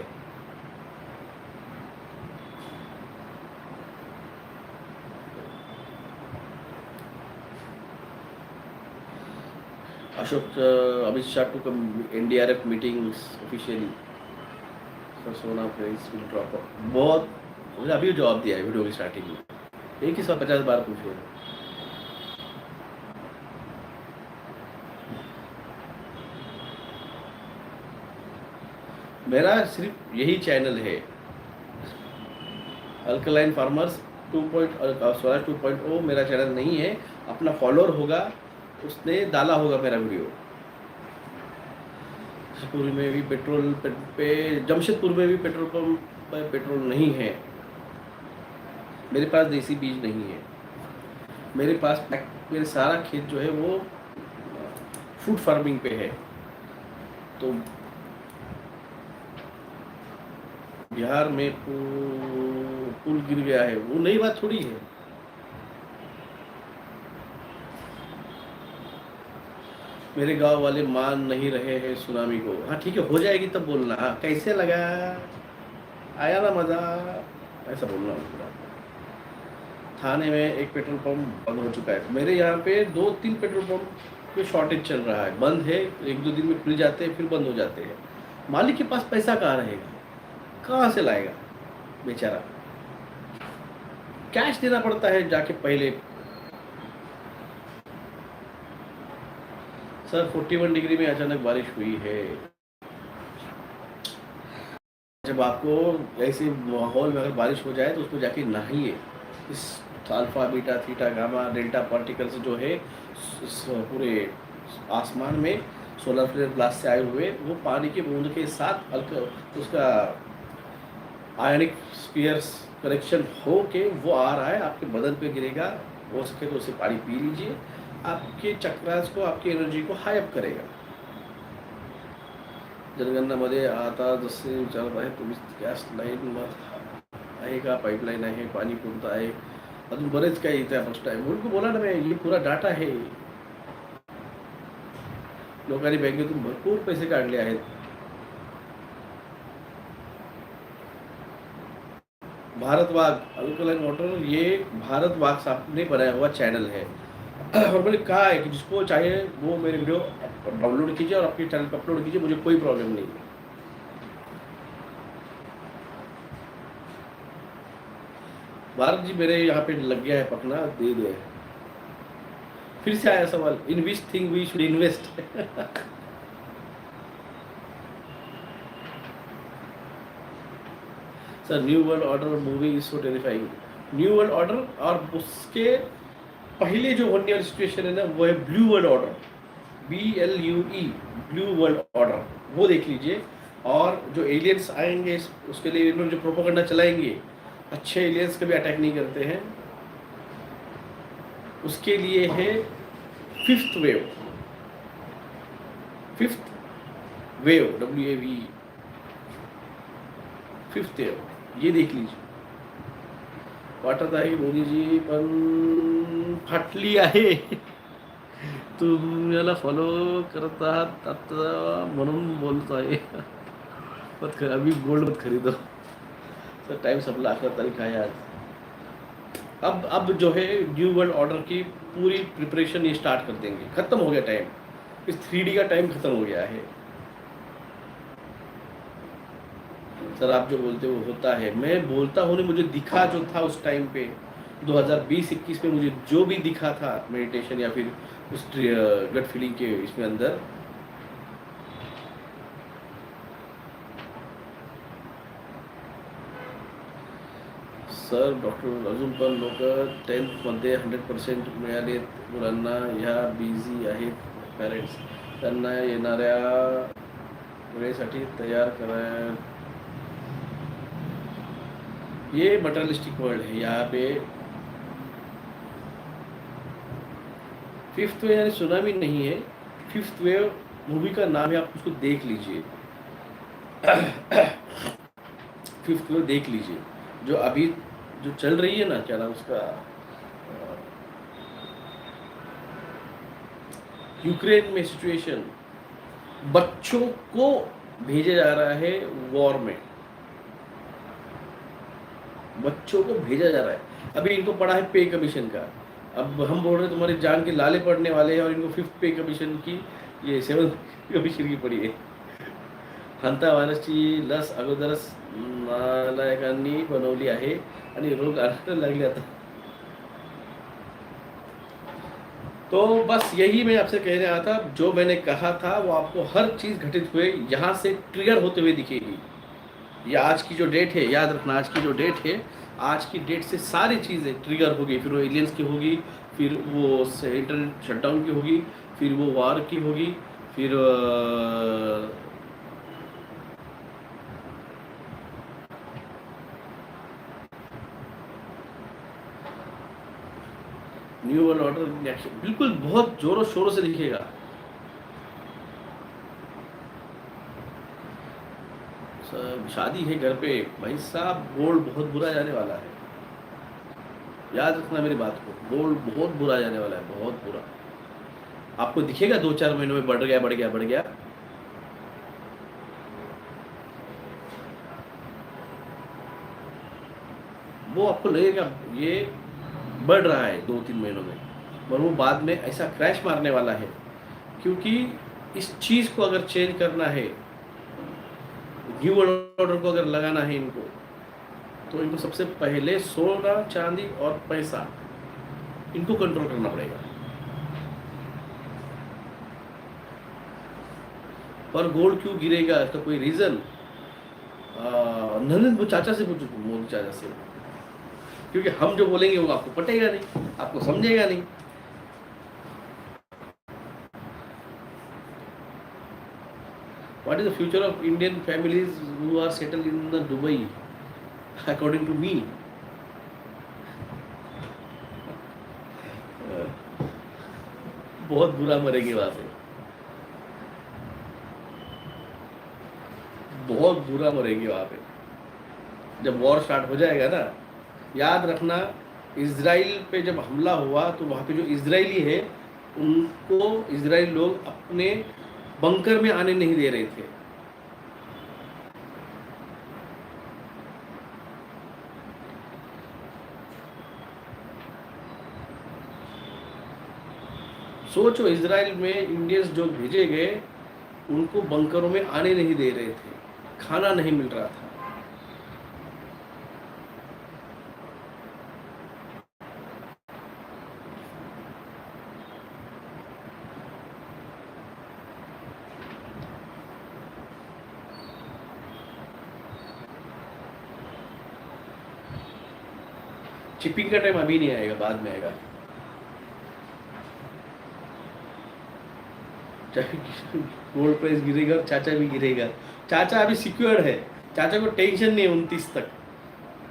Amit Shah to NDRF meetings officially, सोना प्राइस विल ड्रॉप। बहुत, मुझे अभी जवाब दिया है वीडियो की स्टार्टिंग में, एक ही 150 बार पूछे। मेरा सिर्फ यही चैनल है, अल्कलाइन फार्मर्स 2.0 मेरा चैनल नहीं है। अपना फॉलोअर होगा, उसने डाला होगा मेरा वीडियो। जमशेदपुर में भी पेट्रोल पे जमशेदपुर में भी पेट्रोल पंप पर पेट्रोल नहीं है। मेरे पास देसी बीज नहीं है, मेरे सारा खेत जो है वो फूड फार्मिंग पे है। तो बिहार में पुल गिर गया है, वो नई बात थोड़ी है। मेरे गांव वाले मान नहीं रहे हैं सुनामी को। हाँ ठीक है, हो जाएगी तब बोलना। हाँ कैसे लगा, आया ना मज़ा, ऐसा बोलना होगा। थाने में एक पेट्रोल पंप बंद हो चुका है। मेरे यहाँ पे 2-3 पेट्रोल पंप पे शॉर्टेज चल रहा है, बंद है, 1-2 दिन में खुल जाते हैं, फिर बंद हो जाते हैं। मालिक के पास पैसा कहाँ रहेगा, कहाँ से लाएगा बेचारा, कैश देना पड़ता है जाके पहले। सर 41 डिग्री में अचानक बारिश हुई है। जब आपको ऐसे माहौल में अगर बारिश हो जाए तो उसको जाके नहाइए। इस alpha beta theta gamma delta particles जो है पूरे आसमान में सोलर फ्लेयर ब्लास्ट से आए हुए, वो पानी की बूंद के साथ उसका आयनिक स्पीयर्स करेक्शन हो के वो आ रहा है, आपके बदन पे गिरेगा, हो सके तो उसे पानी पी लीजिए, आपके चक्रास को, आपकी एनर्जी को हाई अप करेगा. जनगणनामध्ये आता जसे विचारत आहे तुम्ही, गॅस लाईन आहे का, पाईपलाईन आहे, पाणी कोणतं आहे, अजून बरेच काही इथे प्रश्न आहे. म्हणून बोला ना, मी पुरा डाटा आहे. लोकांनी बँकेतून भरपूर पैसे काढले आहेत. भारत वाघ अल्कलाइन वाटर, ये भारत वाघ साहब ने बनाया हुआ चैनल है. और मैंने कहा है कि जिसको चाहे वो मेरे वीडियो डाउनलोड कीजिए और अपने चैनल पर अपलोड कीजिए, मुझे कोई प्रॉब्लम नहीं है. भारत जी मेरे यहाँ पे लग गया है पकना, दे दे. फिर से आया सवाल, in which thing we should invest. Sir new world order movie is so terrifying. New world order और उसके पहले जो होने वाली सिचुएशन है ना, वो है blue world order, BLUE, blue world order, वो देख लीजिए. और जो एलियंस आएंगे उसके लिए इन्होंने जो प्रोपेगेंडा चलाएंगे, अच्छे एलियंस कभी अटैक नहीं करते हैं, उसके लिए है fifth wave. Fifth wave, WAV, fifth wave, ये देख लीजिए. वाटत आहे मोदीजी पण फाटली आहे. तुम्हाला फॉलो करत आहात आता म्हणून बोलतो आहे. अभी गोल्ड मत खरीदो. सर टाइम सबला 11 तारीख है आज. अब जो है न्यू वर्ल्ड ऑर्डर की पूरी प्रिपरेशन ये स्टार्ट कर देंगे. खत्म हो गया टाइम, इस 3D का टाइम खत्म हो गया है. सर आप जो बोलते हो वो होता है, मैं बोलता हूँ, मुझे दिखा जो था उस टाइम पे 2020-21 में, मुझे जो भी दिखा था मेडिटेशन या फिर उस गट फीलिंग के इसमें अंदर, सर डॉक्टर अजून पण लोक 10th मध्ये 100% मिळाले मुलांना. ह्या बिझी आहेत पॅरेंट्स, त्यांना येणाऱ्या वेळेसाठी तयार करा. ये मटेरियलिस्टिक वर्ल्ड है. यहाँ पे फिफ्थ वेव यानी सुनामी नहीं है. फिफ्थ वेव मूवी का नाम है, आप उसको देख लीजिए. फिफ्थ वेव देख लीजिए, जो अभी जो चल रही है ना, क्या नाम उसका, यूक्रेन में सिचुएशन, बच्चों को भेजा जा रहा है वॉर में, बच्चों को भेजा जा रहा है. अभी इनको पड़ा है पे कमीशन का. अब हम बोल रहे हैं तुम्हारी जान के लाले पड़ने वाले हैं, और इनको 5th पे कमीशन की, ये 7th कमीशन की पड़ी है. हंता व्हायरसची लस अगोदरच नालायकांनी बनवली आहे आणि रोग आढळायला लागले आता. तो बस यही मैं आपसे कहने आया था. जो मैंने कहा था वो आपको हर चीज़ घटित हुए यहाँ से ट्रिगर होते हुए दिखेगी. ये आज की जो डेट है, याद रखना, आज की जो डेट है, आज की डेट से सारी चीज़ें ट्रिगर होगी. फिर वो एलियंस की होगी, फिर वो इंटरनेट शटडाउन की होगी, फिर वो वार की होगी, फिर न्यू वर्ल्ड ऑर्डर एक्शन बिल्कुल बहुत जोरों शोरों से दिखेगा. शादी है घर पे, भाई साहब गोल्ड बहुत बुरा जाने वाला है. याद रखना मेरी बात को, गोल्ड बहुत बुरा जाने वाला है, बहुत बुरा. आपको दिखेगा 2-4 महीनों में बढ़ गया बढ़ गया बढ़ गया. वो आपको लगेगा ये बढ़ रहा है 2-3 महीनों में, और वो बाद में ऐसा क्रैश मारने वाला है. क्योंकि इस चीज़ को अगर चेंज करना है, न्यू वर्ल्ड ऑर्डर को अगर लगाना है इनको, तो इनको सबसे पहले सोना चांदी और पैसा, इनको कंट्रोल करना पड़ेगा. और गोल्ड क्यों गिरेगा, इसका कोई रीज़न, नरेंद्र चाचा से पूछो, मोदी चाचा से. क्योंकि हम जो बोलेंगे वो आपको पटेगा नहीं, आपको समझेगा नहीं. What is the future of Indian families who are settled in the Dubai, according to me? बहुत बुरा मरेंगे वहां पे, बहुत बुरा मरेंगे वहां पे जब वॉर स्टार्ट हो जाएगा ना। याद रखना, इजराइल पे जब हमला हुआ तो वहाँ पे जो इजरायली है उनको इजराइल लोग अपने बंकर में आने नहीं दे रहे थे। सोचो, इजराइल में इंडियंस जो भेजे गए उनको बंकरों में आने नहीं दे रहे थे, खाना नहीं मिल रहा था। चिपिंग का टाइम अभी नहीं आएगा, बाद में आएगा। गोल्ड प्राइस गिरेगा, चाचा भी गिरेगा। चाचा अभी सिक्योर्ड है, चाचा को टेंशन नहीं है 29 तक।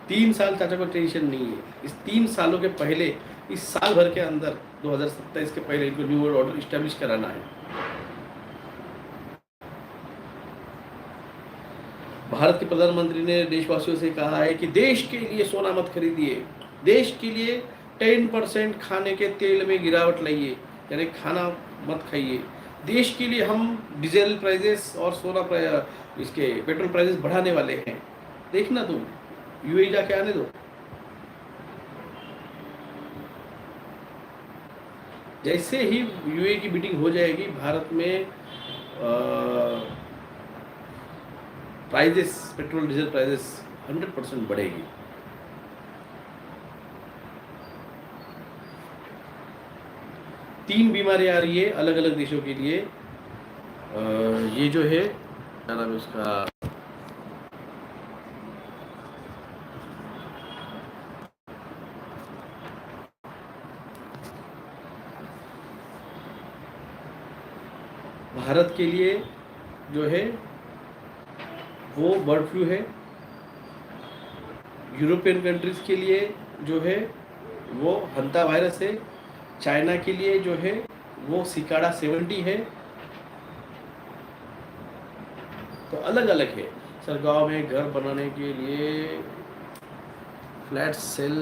3 साल चाचा को टेंशन नहीं है। इस 3 सालों के पहले, इस साल भर के अंदर 2027 के पहले इनको न्यू वर्ल्ड ऑर्डर इस्टेब्लिश कराना है। भारत के प्रधानमंत्री ने देशवासियों से कहा है कि देश के लिए सोना मत खरीदिए, देश के लिए 10% खाने के तेल में गिरावट लाइए, यानी खाना मत खाइए। देश के लिए हम डीजल प्राइजेस और इसके पेट्रोल प्राइजेस बढ़ाने वाले हैं। देखना तुम, यूएई जाके आने दो। जैसे ही यूएई की मीटिंग हो जाएगी, भारत में प्राइजेस, पेट्रोल डीजल प्राइजेस 100% बढ़ेगी। तीन बीमारी आ रही है अलग अलग देशों के लिए। ये जो है, क्या नाम है उसका, भारत के लिए जो है वो बर्ड फ्लू है। यूरोपियन कंट्रीज के लिए जो है वो हंता वायरस है। चाइना के लिए जो है वो सिकाड़ा 70 है। तो अलग अलग है। सर गांव में घर बनाने के लिए फ्लैट सेल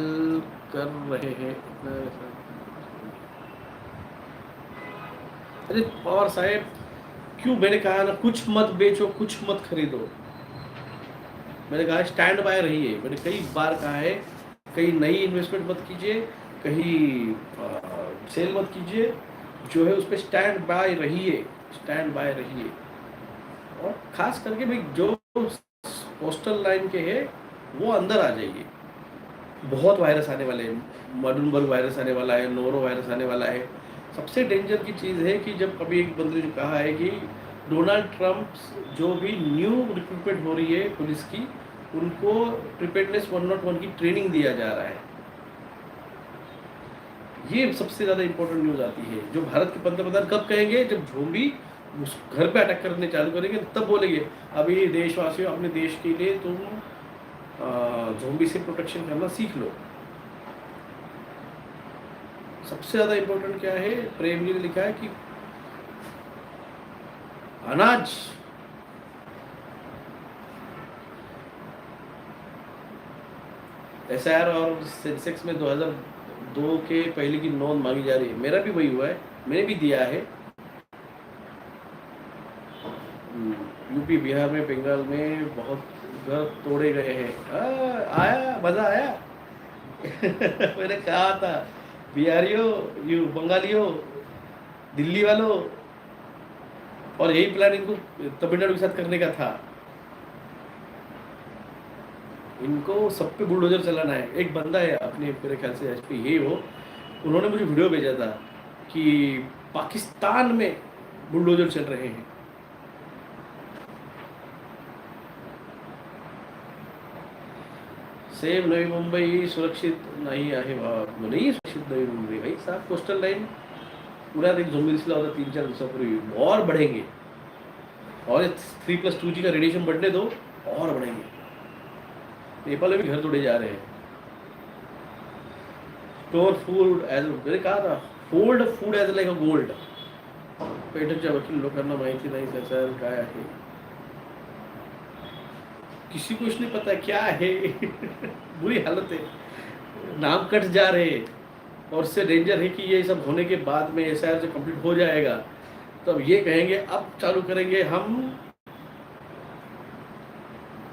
कर रहे हैं। अरे पवार साहब, क्यों? मैंने कहा ना, कुछ मत बेचो, कुछ मत खरीदो। मैंने कहा स्टैंड बाय रहिए। मैंने कई बार कहा है, कहीं नई इन्वेस्टमेंट मत कीजिए, कहीं सेल मत कीजिए, जो है उस पर स्टैंड बाय रहिए, स्टैंड बाय रहिए। और खास करके भाई जो कोस्टल लाइन के हैं वो अंदर आ जाइए। बहुत वायरस आने वाले हैं, मार्बर्ग वायरस आने वाला है, नोरो वायरस आने वाला है। सबसे डेंजर की चीज़ है कि जब कभी एक बंदे ने कहा है कि डोनाल्ड ट्रंप जो भी न्यू रिक्रूटमेंट हो रही है पुलिस की, उनको प्रिपेयर्डनेस 101 की ट्रेनिंग दिया जा रहा है। ये सबसे ज़्यादा इंपॉर्टेंट न्यूज़ आती है, जो भारत के पंतप्रधान कब कहेंगे, जब ज़ोंबी उस घर पे अटैक करने चालू करेंगे तब बोलेंगे अभी देशवासियों, अपने देश के लिए तुम ज़ोंबी से प्रोटेक्शन करना सीख लो। सबसे ज़्यादा इंपॉर्टेंट क्या है, प्रेम जी ने लिखा है कि अनाज, एसआईआर और सेंसेक्स में 2002 के पहले की नोंद मांगी जा रही है। मेरा भी वही हुआ है, मैंने भी दिया है। यूपी, बिहार में, बंगाल में बहुत घर तोड़े गए हैं। आया, मजा आया। मैंने कहा था, बिहारियों, यू बंगालियों, दिल्ली वालों, और यही प्लान इनको तमिलनाडु के साथ करने का था। इनको सब पे बुलडोजर चलाना है। एक बंदा है अपने, मेरे ख्याल से एसपी ही वो, उन्होंने मुझे वीडियो भेजा था कि पाकिस्तान में बुलडोजर चल रहे हैं। सेम नवी मुंबई सुरक्षित नहीं आहे, नहीं सुरक्षित नवी मुंबई भाई साहब। कोस्टल लाइन पूरा एक ज़ोंबी दिसला होता 3-4 दिवसापूर्वी, और बढ़ेंगे। और 3+2G का रेडिएशन बढ़ने दो, और बढ़ेंगे। नेपाल में भी घर तोड़े जा रहे हैं। स्टोर फूड ॲज म्हणजे का ना hold food as like a gold. पेठच्या वकील लोकांना माहिती नाही त्याचं काय आहे. किसी को कुछ नहीं पता क्या है. बुरी हालत है, नाम कट जा रहे हैं. और इससे डेंजर है कि ये सब होने के बाद में एसआईआर जब कंप्लीट हो जाएगा तो अब ये कहेंगे अब चालू करेंगे हम.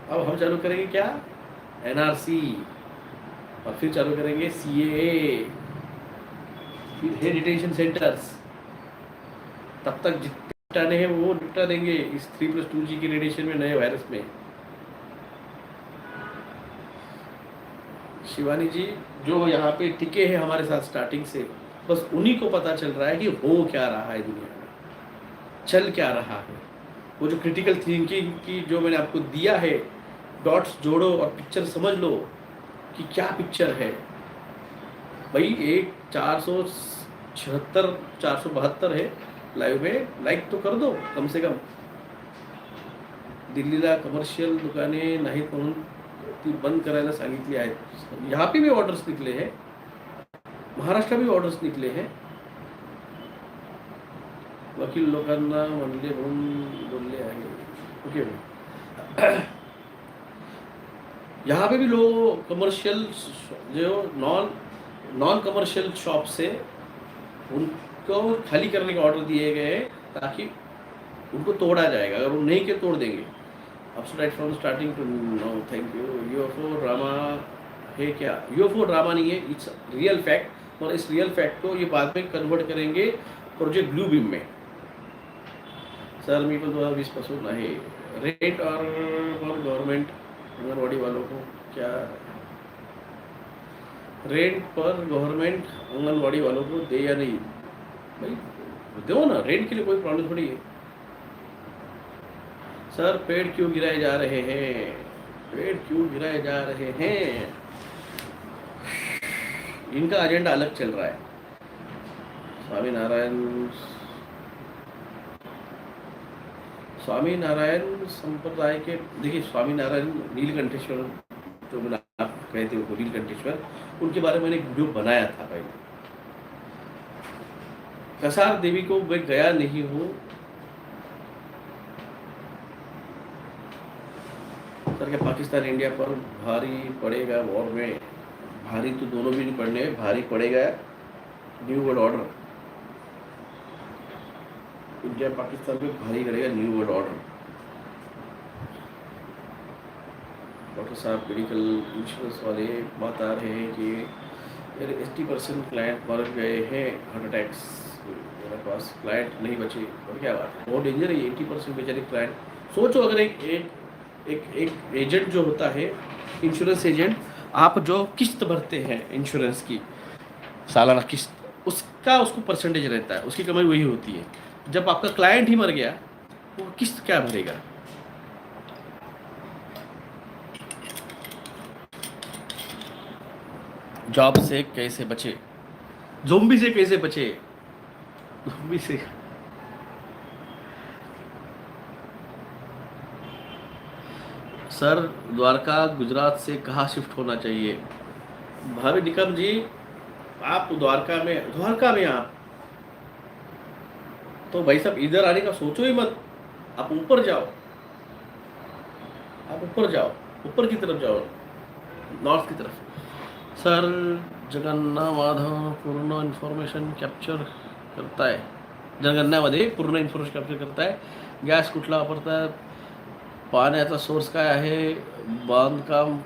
अब हम चालू करेंगे क्या, एनआरसी, और फिर चालू करेंगे सीएए, फिर है डिटेंशन सेंटर्स. तब तक जितने निपटाने हैं वो निपटा देंगे इस 3+2G की रेडिएशन में, नए वायरस में. शिवानी जी जो यहाँ पे टिके हैं हमारे साथ स्टार्टिंग से, बस उन्हीं को पता चल रहा है कि हो क्या रहा है दुनिया में, चल क्या रहा है. वो जो क्रिटिकल थिंकिंग की जो मैंने आपको दिया है, डॉट्स जोड़ो और पिक्चर समझ लो कि क्या पिक्चर है. भाई एक 476 472 है लाईव्ह में, लाईक तो कर दो कम से कम. दिल्लीला कमर्शियल दुकाने नाहीत म्हणून ती बंद करायला सांगितली आहेत. यहाँ पे भी ऑर्डर्स निकले हैं, महाराष्ट्र में भी ऑर्डर्स निकले हैं. वकील लोकांना म्हणले म्हणून बोलले आहे. ओके. यहाँ पे भी लोग कमर्शियल जो नॉन कमर्शियल शॉप से उनको खाली करने के ऑर्डर दिए गए ताकि उनको तोड़ा जाएगा. अगर वो नहीं के तोड़ देंगे. अब right from starting to no. Thank you. UFO drama है क्या? यूएफओ ड्रामा नहीं है, इट्स रियल फैक्ट. और इस रियल फैक्ट को ये बाद में कन्वर्ट करेंगे प्रोजेक्ट ब्लू बीम में. सर मी पण 2020 पासून आहे. रेट और गवर्नमेंट अंगनवाड़ी वालों को क्या रेंट पर गवर्नमेंट आंगनवाड़ी वालों को दे या नहीं? भाई दो ना, रेंट के लिए कोई प्रॉब्लम थोड़ी है. सर पेड़ क्यों गिराए जा रहे हैं? पेड़ क्यों गिराए जा रहे हैं? इनका एजेंडा अलग चल रहा है. स्वामीनारायण संप्रदाय के देखिए, स्वामीनारायण नीलकंठेश्वर जो मैंने आप कहते हो नीलकंठेश्वर, उनके बारे में मैंने एक वीडियो बनाया था पहले. कसार देवी को मैं गया नहीं हूँ. सर क्या पाकिस्तान इंडिया पर भारी पड़ेगा वॉर में? भारी तो दोनों भी नहीं पड़ने, भारी पड़ेगा new world order. India Pakistan पे भारी करेगा न्यू वर्ल्ड ऑर्डर. डॉक्टर साहब मेडिकल इंश्योरेंस वाले बात आ रहे हैं कि मेरे 80% क्लाइंट मर गए हैं हार्ट अटैक्स. मेरे पास क्लाइंट नहीं बचे. और क्या बात है, बहुत डेंजर है 80% बेचारे क्लाइंट. सोचो अगर एक एजेंट जो होता है, इंश्योरेंस एजेंट, आप जो किस्त भरते हैं इंश्योरेंस की सालाना किस्त, उसको परसेंटेज रहता है, उसकी कमाई वही होती है. जब आपका क्लाइंट ही मर गया वो किस्त क्या भरेगा? जॉब से कैसे बचे? ज़ोंबी से कैसे बचे? ज़ोंबी से सर द्वारका गुजरात से कहाँ शिफ्ट होना चाहिए? भाभी निकम जी आप द्वारका में आप तो भाई साहब इधर आने का सोचो ही मत. आप ऊपर जाओ, ऊपर की तरफ जाओ, नॉर्थ की तरफ. सर जगन्नामाधव पूर्ण इन्फॉर्मेशन कॅप्चर करताय. जनगणनामध्ये पूर्ण इन्फॉर्मेशन कॅप्चर करताय. गॅस कुठला वापरतात? पाण्याचा सोर्स काय आहे? बांधकाम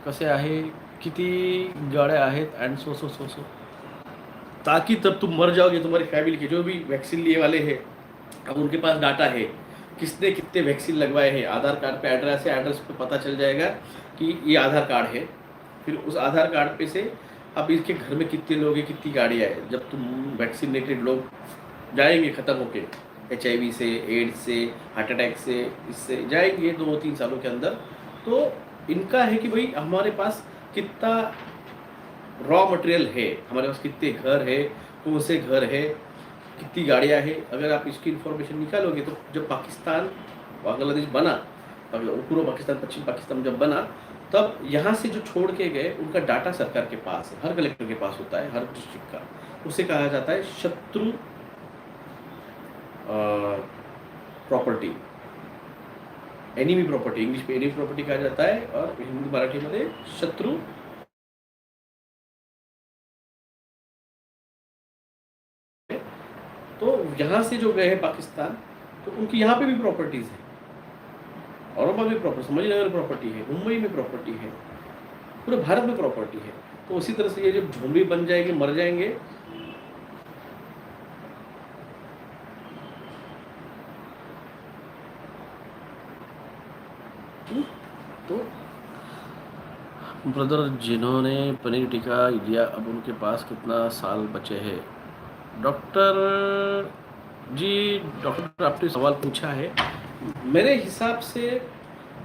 कसे आहे? किती गाड्या आहेत? अँड सो ताकि तब तुम मर जाओगे, तुम्हारी फैमिली के जो भी वैक्सीन लिए वाले हैं अब उनके पास डाटा है किसने कितने वैक्सीन लगवाए हैं. आधार कार्ड पे एड्रेस है, एड्रेस पे पता चल जाएगा कि ये आधार कार्ड है. फिर उस आधार कार्ड पे से अब इसके घर में कितने लोग हैं, कितनी गाड़ियाँ हैं. जब तुम वैक्सीनेटेड लोग जाएंगे ख़त्म होके, HIV से, एड्स से, हार्ट अटैक से, इससे जाएंगे 2-3 सालों के अंदर, तो इनका है कि भाई हमारे पास कितना रॉ मटेरियल है, हमारे पास कितने घर है, कौन से घर है, कितनी गाड़ियाँ हैं. अगर आप इसकी इन्फॉर्मेशन निकालोगे तो जब पाकिस्तान बांग्लादेश बना, पूर्व पाकिस्तान पश्चिम पाकिस्तान जब बना तब यहाँ से जो छोड़ के गए उनका डाटा सरकार के पास है, हर कलेक्टर के पास होता है, हर डिस्ट्रिक्ट का। उसे कहा जाता है शत्रु प्रॉपर्टी, एनिमी प्रॉपर्टी, इंग्लिश में एनिमी प्रॉपर्टी कहा जाता है और हिंदी मराठी में शत्रु तो यहाँ से जो गए हैं पाकिस्तान, तो उनकी यहाँ पे भी प्रॉपर्टीज है, औरंगाबाद में प्रॉपर्टी, समझनगर में प्रॉपर्टी है, मुंबई में प्रॉपर्टी है, पूरे भारत में प्रॉपर्टी है। तो उसी तरह से ये जब झोंबी बन जाएंगे, मर जाएंगे, तो ब्रदर जिन्होंने पनीर टिक्का लिया अब उनके पास कितना साल बचे हैं? डॉक्टर जी, डॉक्टर आपने सवाल पूछा है, मेरे हिसाब से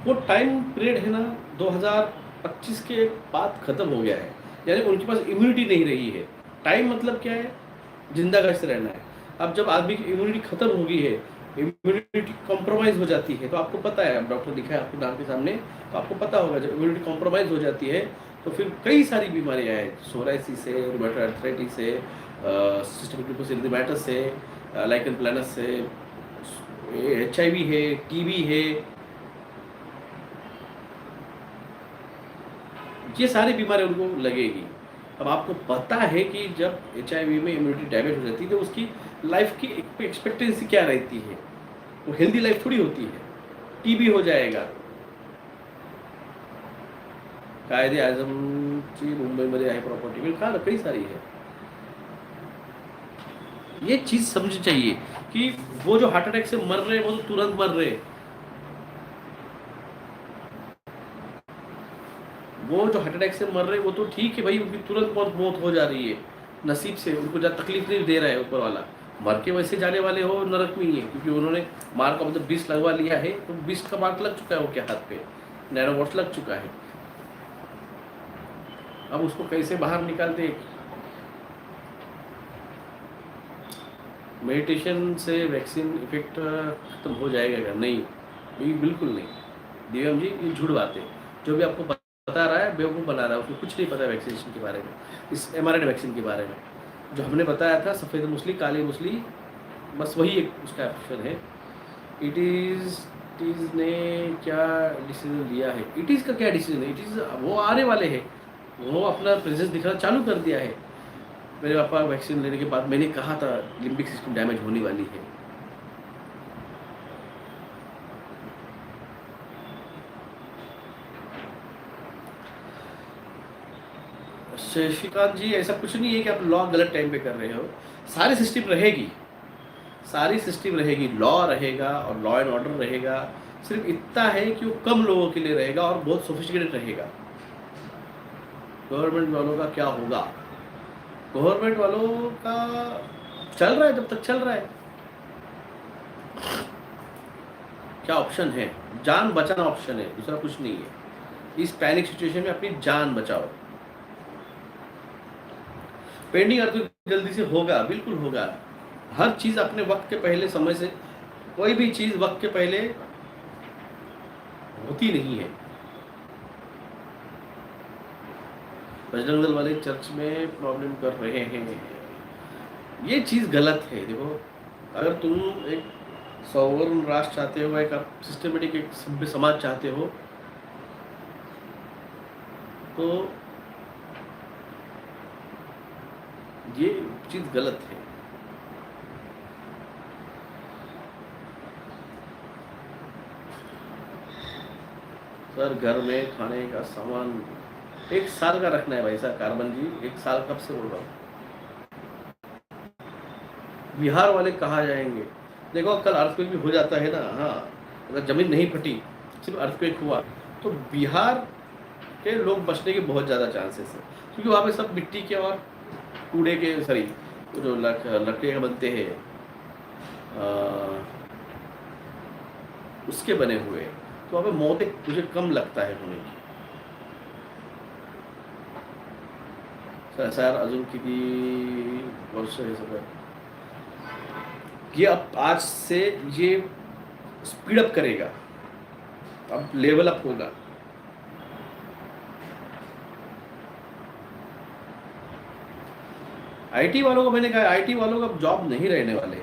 वो टाइम पीरियड है ना 2025 के बाद ख़त्म हो गया है, यानी उनके पास इम्यूनिटी नहीं रही है। टाइम मतलब क्या है? जिंदा कैसे रहना है। अब जब आदमी की इम्यूनिटी ख़त्म हो गई है, इम्यूनिटी कॉम्प्रोमाइज़ हो जाती है, तो आपको पता है, अब डॉक्टर दिखा है आपको नाम के सामने, तो आपको पता होगा जब इम्यूनिटी कॉम्प्रोमाइज़ हो जाती है तो फिर कई सारी बीमारियाँ हैं, सोराइसिस से, रूमेटॉइड आर्थराइटिस से, सिस्टेमिक लूपस एरिथेमेटस से, लाइकन प्लानस से, HIV है, TB है, ये सारी बीमारी उनको लगेगी। अब आपको पता है कि जब HIV में इम्यूनिटी डैमेज हो जाती है तो उसकी लाइफ की एक्सपेक्टेंसी क्या रहती है, वो हेल्दी लाइफ थोड़ी होती है। TB हो जाएगा, कायदे आजमची मुंबईमध्ये आहे प्रॉपर्टी, मिल कहा कई सारी है। ये चीज समझनी चाहिए कि वो जो हार्ट अटैक से मर रहे हैं वो तो तुरंत मर रहे हैं, वो जो हार्ट अटैक से मर रहे हैं वो तो ठीक है भाई, उनकी तुरंत मौत हो जा रही है, नसीब से उनको ज़्यादा तकलीफ नहीं दे रहा है ऊपर वाला। मर के वैसे जाने वाले हो नरक में ही है, क्योंकि उन्होंने मार का मतलब 20 लगवा लिया है, तो 20 का मार्क लग चुका है, वो क्या हाथ पे नैनोवॉट्स लग चुका है। अब उसको कैसे बाहर निकालते? मेडिटेशन से वैक्सीन इफेक्ट खत्म हो जाएगा क्या? नहीं, ये बिल्कुल नहीं दिव्यम जी, ये झूठ बात है। जो भी आपको बता रहा है बेवकूफ़ बना रहा है, उसको कुछ नहीं पता वैक्सीनेशन के बारे में, इस mRNA वैक्सीन के बारे में। जो हमने बताया था सफ़ेद मुसली काली मुसली, बस वही एक उसका ऑप्शन है। इटीज़ ने क्या डिसीजन लिया है? इटीज़ का क्या डिसीजन है? इटीज़ वो आने वाले हैं, वो अपना प्रेजेंस दिखाना चालू कर दिया है। मेरे पापा वैक्सीन लेने के बाद मैंने कहा था लिम्बिक सिस्टम डैमेज होने वाली है। शशिकांत जी, ऐसा कुछ नहीं है कि आप लॉ गलत टाइम पे कर रहे हो, सारी सिस्टम रहेगी, सारी सिस्टम रहेगी, लॉ रहेगा और लॉ एंड ऑर्डर रहेगा। सिर्फ इतना है कि वो कम लोगों के लिए रहेगा और बहुत सोफिस्टिकेटेड रहेगा। गवर्नमेंट वालों का क्या होगा? गवर्नमेंट वालों का चल रहा है, जब तक चल रहा है। क्या ऑप्शन है? जान बचाना ऑप्शन है, दूसरा कुछ नहीं है। इस पैनिक सिचुएशन में अपनी जान बचाओ। पेंडिंग अर्थक्वेक जल्दी से होगा, बिल्कुल होगा। हर चीज़ अपने वक्त के पहले, समय से, कोई भी चीज़ वक्त के पहले होती नहीं है। बजरंग दल वाले चर्च में प्रॉब्लम कर रहे हैं, ये चीज़ गलत है। देखो, अगर तुम एक सौवर्ण राष्ट्र चाहते हो, एक सिस्टमेटिक एक सभ्य समाज चाहते हो, तो ये चीज़ गलत है। सर घर में खाने का सामान 1 साल का रखना है भाई साहब। कार्बन जी, 1 साल कब से बोल रहा हूँ? बिहार वाले कहाँ जाएंगे? देखो, कल अर्थक्वेक भी हो जाता है ना, हाँ, अगर जमीन नहीं फटी, सिर्फ अर्थक्वेक हुआ, तो बिहार के लोग बचने के बहुत ज़्यादा चांसेस है, क्योंकि वहाँ पे सब मिट्टी के और कूड़े के, सॉरी, जो लकड़े के बनते हैं, उसके बने हुए, तो वहाँ पे मौतें मुझे कम लगता है होने की। सर अजून किती वर्ष है सर? ये अब आज से ये स्पीड अप करेगा, अब लेवल अप होगा। आईटी वालों को मैंने कहा, आईटी वालों का जॉब नहीं रहने वाले,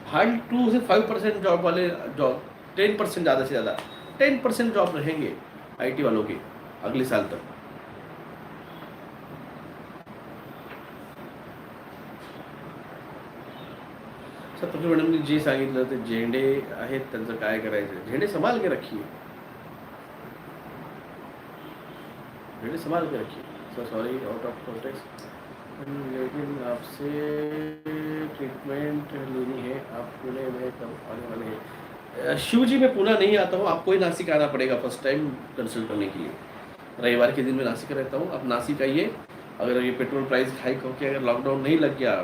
हार्ड 2 से 5% जॉब वाले, जॉब 10% ज़्यादा से ज़्यादा 10% जॉब रहेंगे आईटी वालों के अगले साल तक. सर पृथ्वी मॅडमनी जे सांगितलं ते झेंडे आहेत त्यांचं काय करायचं, झेंडे संभाल के रखिए, झेंडे संभाल के रखिए. Sir sorry out of context, लेकिन आपसे ट्रीटमेंट लेनी है, आप पुणे में कब आने वाले हैं? शिव जी मैं पुणे नहीं आता हूँ, आपको ही नासिक आना पड़ेगा फर्स्ट टाइम कंसल्ट करने के लिए. रविवार के दिन मैं नासिक रहता हूँ, आप नासिक आइए. अगर ये पेट्रोल प्राइस हाइक होकर अगर लॉकडाउन नहीं लग गया,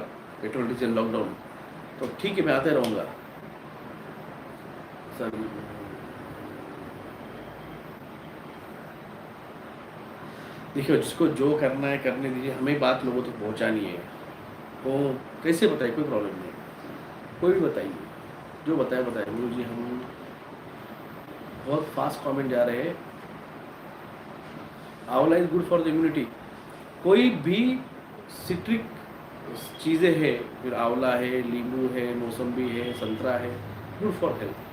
पेट्रोल डीजल लॉकडाउन, तो ठीक है मैं आते रहूँगा. सर देखिए जिसको जो करना है करने दीजिए, हमें बात लोगों तक पहुँचानी है. तो कैसे बताइए, कोई प्रॉब्लम नहीं, कोई भी बताइए, जो बताए बताए. गुरु जी हम बहुत फास्ट कमेंट जा रहे हैं. आंवला is good for the immunity. कोई भी सिट्रिक चीज़ें हैं, फिर आंवला है, नींबू है, मौसम्बी है, संतरा है, गुड फॉर हेल्थ.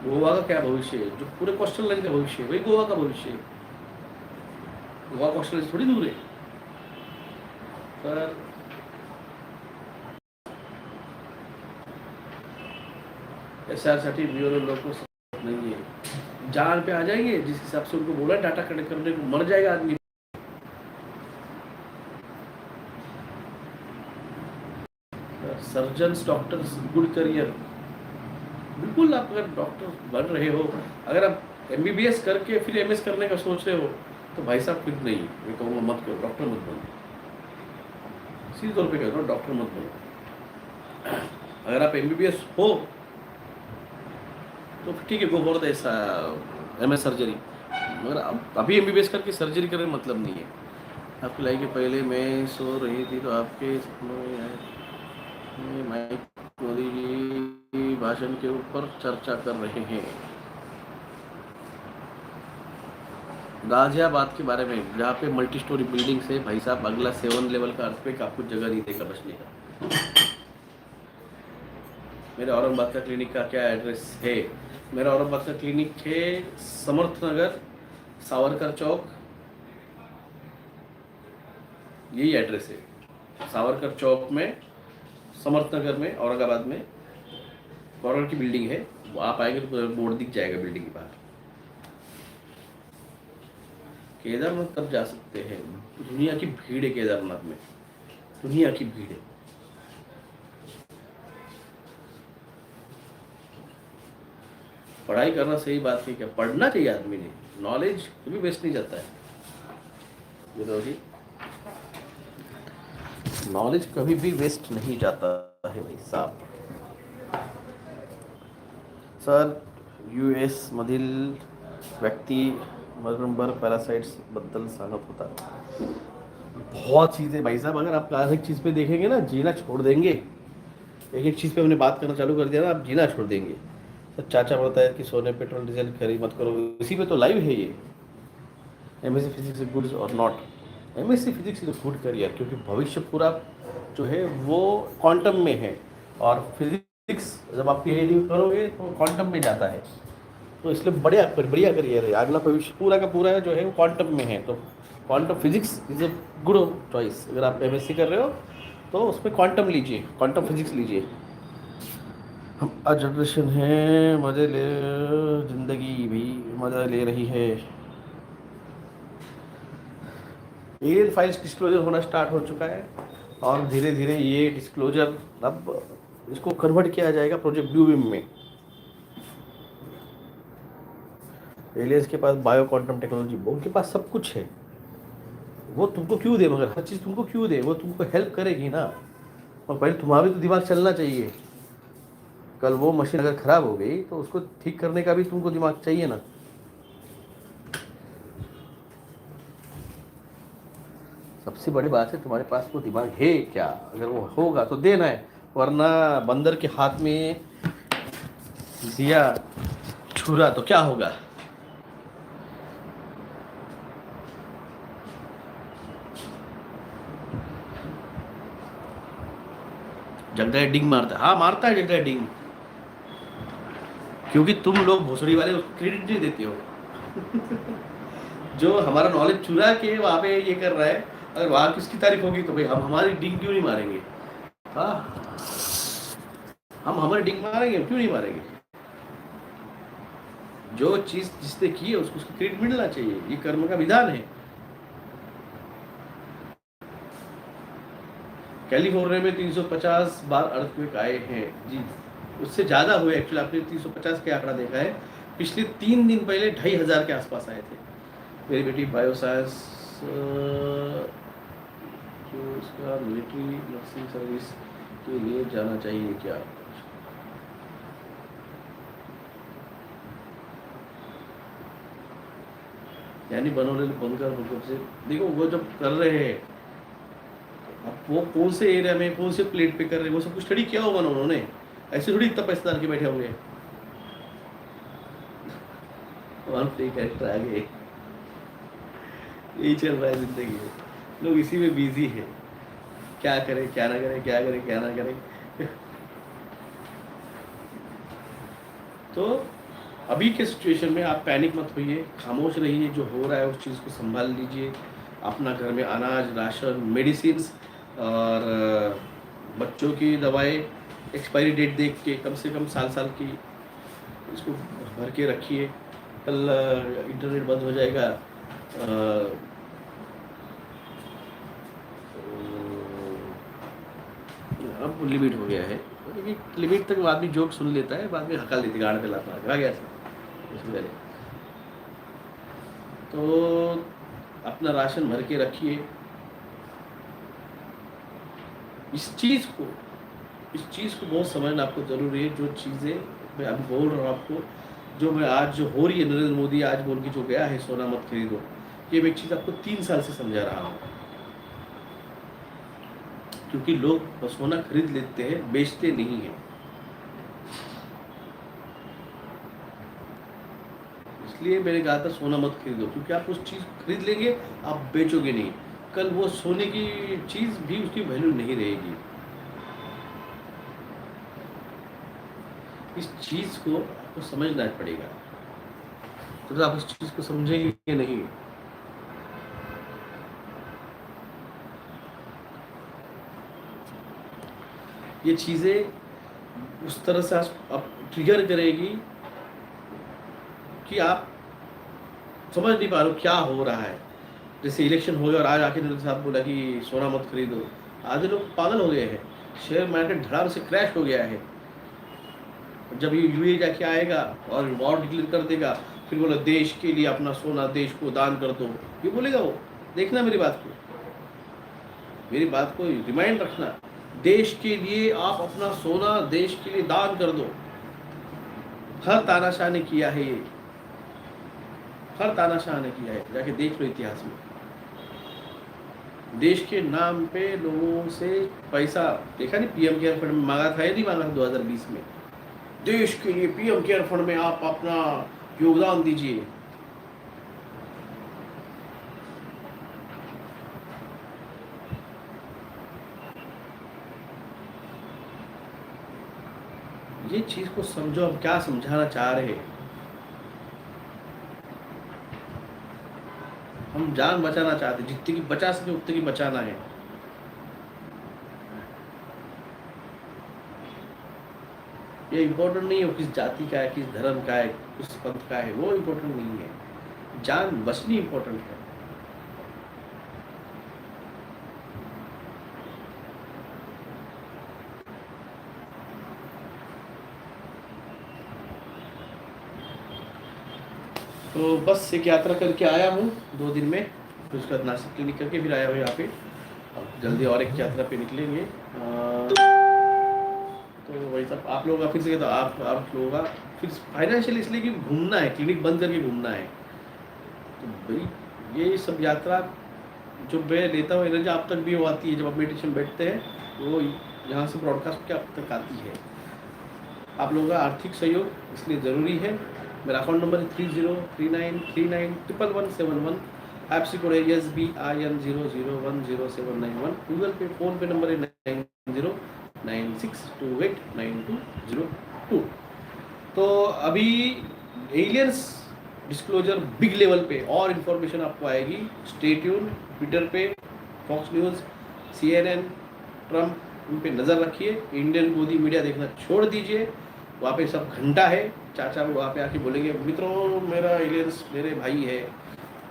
गोवा का क्या भविष्य है? जो पूरे कोस्टल लाइन का भविष्य है वही गोवा का भविष्य है. गोवा कोस्टल लाइन थोड़ी दूर है पर. एसआर साठी ब्यूरो लोग को नहीं है, जान पे आ जाएंगे जिस हिसाब से उनको बोला डाटा कलेक्ट करने को, मर जाएगा आदमी. Surgeons doctors good career. बिल्कुल आप अगर डॉक्टर बन रहे हो, अगर आप एमबीबीएस करके फिर एमएस करने का सोच रहे हो, तो भाई साहब फिर नहीं, मैं कहूँगा मत करो, डॉक्टर मत बनो. सीधे तौर पे कह रहा हूँ, डॉक्टर मत बनो. अगर आप एमबीबीएस हो तो ठीक है, go for the MS surgery. मगर अभी एमबीबीएस करके सर्जरी करने मतलब नहीं है. आपकी लाइफ के पहले मैं सो रही थी तो आपके सपनों में आए, माइक मोदी जी भाषण के ऊपर चर्चा कर रहे हैं. गाजियाबाद के बारे में, जहाँ पे मल्टी स्टोरी बिल्डिंग से भाई साहब अगला 7 लेवल का अर्थक्वेक आपको जगह नहीं देगा बचने का. मेरे औरंगाबाद का क्लिनिक का क्या एड्रेस है? मेरा औरंगाबाद का क्लिनिक है समर्थ नगर, सावरकर चौक, यही एड्रेस है. सावरकर चौक में, समर्थ नगर में, औरंगाबाद में कॉर्नर की बिल्डिंग है. वो आप आएंगे तो बोर्ड दिख जाएगा बिल्डिंग के बाहर. केदारनाथ तब जा सकते हैं, दुनिया की भीड़ है केदारनाथ में, दुनिया की भीड़ है. पढ़ाई करना सही बात है, क्या पढ़ना चाहिए आदमी ने, नॉलेज कभी वेस्ट नहीं जाता है. बताओ जी, नॉलेज कभी भी वेस्ट नहीं जाता है भाई साहब. सर यूएस मधील व्यक्ती मगरंबर पॅरासाइट्स बद्दल सांगत होता. बहुत चीज़ें भाई साहब, अगर आप एक चीज़ पे देखेंगे ना, जीना छोड़ देंगे. एक एक चीज़ पे हमने बात करना चालू कर दिया ना, आप जीना छोड़ देंगे. तो चाचा बोलता है कि सोने पेट्रोल डीजल खरीद मत करो, इसी पे तो लाइव है ये. एमएससी फिजिक्स इज गुड और not. MSc physics is good career, क्योंकि भविष्य पूरा जो है वो क्वांटम में है, और फिजिक्स जब आप पीएचडी करोगे तो क्वांटम में जाता है. तो इसलिए बढ़िया बढ़िया करियर है. अगला भविष्य पूरा का पूरा जो है वो क्वांटम में है. तो quantum physics is a good choice. अगर आप एमएससी कर रहे हो तो उसमें क्वांटम लीजिए, क्वांटम फिजिक्स लीजिए. हम आज जनरेशन है, मज़े ले, जिंदगी भी मज़ा ले रही है. एलियन फाइल्स डिस्क्लोजर होना स्टार्ट हो चुका है, और धीरे धीरे ये डिस्क्लोजर अब इसको कन्वर्ट किया जाएगा प्रोजेक्ट ब्लू बीम में. एलियंस के पास बायो क्वांटम टेक्नोलॉजी, उनके पास सब कुछ है. वो तुमको क्यों दे, मगर हर चीज़ तुमको क्यों दे? वो तुमको हेल्प करेगी ना, और पहले तुम्हारा भी तो दिमाग चलना चाहिए. कल वो मशीन अगर ख़राब हो गई तो उसको ठीक करने का भी तुमको दिमाग चाहिए ना. सबसे बड़ी बात है तुम्हारे पास वो दिमाग है क्या. अगर वो होगा तो देना है, वरना बंदर के हाथ में दिया छुरा तो क्या होगा. जगदाय डिंग मारता है, हाँ मारता है जगदाय डिंग, क्योंकि तुम लोग भोसड़ी वाले उसको क्रेडिट नहीं देते हो। जो हमारा नॉलेज चुरा के वहाँ पे ये कर रहा है, अगर वहाँ किसकी तारीफ होगी तो भाई हम हमारी डिंग क्यों नहीं मारेंगे? हाँ, हम हमारी डिंग मारेंगे, क्यों नहीं मारेंगे? जो चीज जिसने की है उसको उसका क्रेडिट मिलना चाहिए, ये कर्म का विधान है। कैलिफोर्निया में 350 बार अर्थक्वेक आए हैं जी, उससे ज़्यादा हुए एक्चुअली। आपने 350 के आंकड़ा देखा है, पिछले 3 दिन पहले 2500 के आसपास आए थे। मेरी बेटी बायोसाइंस जो इसका मिलिट्री नर्सिंग सर्विस के लिए जाना चाहिए क्या? यानी बनोले बनकर मतलब से देखो, वो जब कर रहे हैं, अब वो कौन से एरिया में कौन से प्लेट पे कर रहे हैं, वो सब कुछ स्टडी किया होगा ना उन्होंने, ऐसे थोड़ी इतना पैसा डाल के बैठे होंगे। वन प्ले कैरेक्टर आ गए, यही चल रहा है जिंदगी में, लोग इसी में बिजी है, क्या करें क्या ना करें, क्या करें क्या ना करें। तो अभी के सिचुएशन में आप पैनिक मत होइए, खामोश रहिए, जो हो रहा है उस चीज़ को संभाल लीजिए। अपना घर में अनाज, राशन, मेडिसिन और बच्चों की दवाएं एक्सपायरी डेट देख के कम से कम साल की इसको भर के रखिए। कल इंटरनेट बंद हो जाएगा, अब लिमिट हो गया है, लिमिट तक आदमी जोक सुन लेता है, बाद में हका लेती गाड़ पे लाता आ गया उसमें पहले। तो अपना राशन भर के रखिए। इस चीज़ को बहुत समझना आपको ज़रूरी है। जो चीज़ें मैं अभी बोल रहा हूँ आपको, जो मैं आज जो हो रही है, नरेंद्र मोदी आज बोल के जो गया है सोना मत खरीदो, ये मैं चीज़ आपको 3 साल से समझा रहा हूँ। क्योंकि लोग सोना खरीद लेते हैं, बेचते नहीं हैं। इसलिए मैंने कहा था सोना मत खरीदो, क्योंकि आप उस चीज़ को खरीद लेंगे, आप बेचोगे नहीं, कल वो सोने की चीज़ भी उसकी वैल्यू नहीं रहेगी। इस चीज़ को आपको समझना पड़ेगा, तो आप इस चीज़ को समझेंगे नहीं। ये चीज़ें उस तरह से आप ट्रिगर करेगी कि आप समझ नहीं पा रहे हो क्या हो रहा है। जैसे इलेक्शन हो गया और आज आके नरेंद्र साहब बोला कि सोना मत खरीदो, आधे लोग पागल हो गए हैं, शेयर मार्केट धड़ाम से क्रैश हो गया है। जब ये यूए जाके आएगा और वॉर डिक्लेयर कर देगा, फिर बोला देश के लिए अपना सोना देश को दान कर दो, ये बोलेगा वो। देखना मेरी बात को रिमाइंड रखना, देश के लिए आप अपना सोना देश के लिए दान कर दो। हर तानाशाह ने किया है ये, हर तानाशाह ने किया है, जाके देख लो इतिहास में। देश के नाम पे लोगों से पैसा, देखा नहीं पीएम केयर फंड में मांगा था या नहीं मांगा था 2020 में? देश के लिए पीएम केयर फंड में आप अपना योगदान दीजिए। ये चीज को समझो, हम क्या समझाना चाह रहे हैं। हम जान बचाना चाहते, जितनी की बचा सके उतनी की बचाना है। ये इम्पोर्टेंट नहीं है किस जाति का है, किस धर्म का है, किस पंथ का है, वो इम्पोर्टेंट नहीं है। जान बचनी इम्पोर्टेंट है। तो बस एक यात्रा करके आया हूँ 2 दिन में, फिर उसके बाद नासिक क्लिनिक करके फिर आया हूँ यहाँ पे। अब जल्दी और एक यात्रा पे निकलेंगे। तो वही सब आप लोगों का फिर से, तो आप लोगों का फिर फाइनेंशियल इसलिए कि घूमना है, क्लिनिक बंद करके घूमना है। तो भाई ये सब यात्रा जो मैं लेता हूँ एनर्जी आप तक भी वो आती है। जब आप मेडिटेशन बैठते हैं वो यहाँ से ब्रॉडकास्ट क्या आप तक आती है। आप लोगों का आर्थिक सहयोग इसलिए ज़रूरी है। मेरा अकाउंट नंबर है 303939111171। ऐप्सी कोड है SBIN00100791। गूगल पे फ़ोन पे नंबर है 90 96289202। तो अभी एलियंस डिस्क्लोजर बिग लेवल पे और इन्फॉर्मेशन आपको आएगी। Stay tune. ट्विटर पे फॉक्स न्यूज़, CNN, ट्रम्प, उन पे नज़र रखिए। इंडियन गोदी मीडिया देखना छोड़ दीजिए। वहाँ पे सब घंटा है। चाचा वहाँ पे आके बोलेंगे मित्रों मेरा एलियंस मेरे भाई है,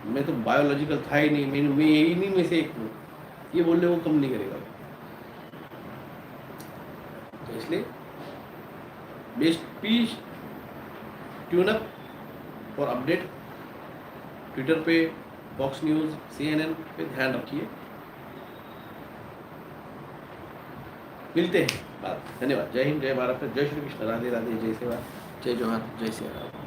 मैं तो बायोलॉजिकल था ही नहीं, मैं इन्हीं में से एक हूँ, ये बोलने को कम नहीं करेगा। तो इसलिए best please tune up for update. Twitter पे फॉक्स न्यूज़, CNN पे ध्यान रखिए। मिलते हैं बात। धन्यवाद। जय हिंद, जय भारत, जय श्री कृष्ण, राधे राधे, जय सेवा, जय जोहार, जय श्री राम।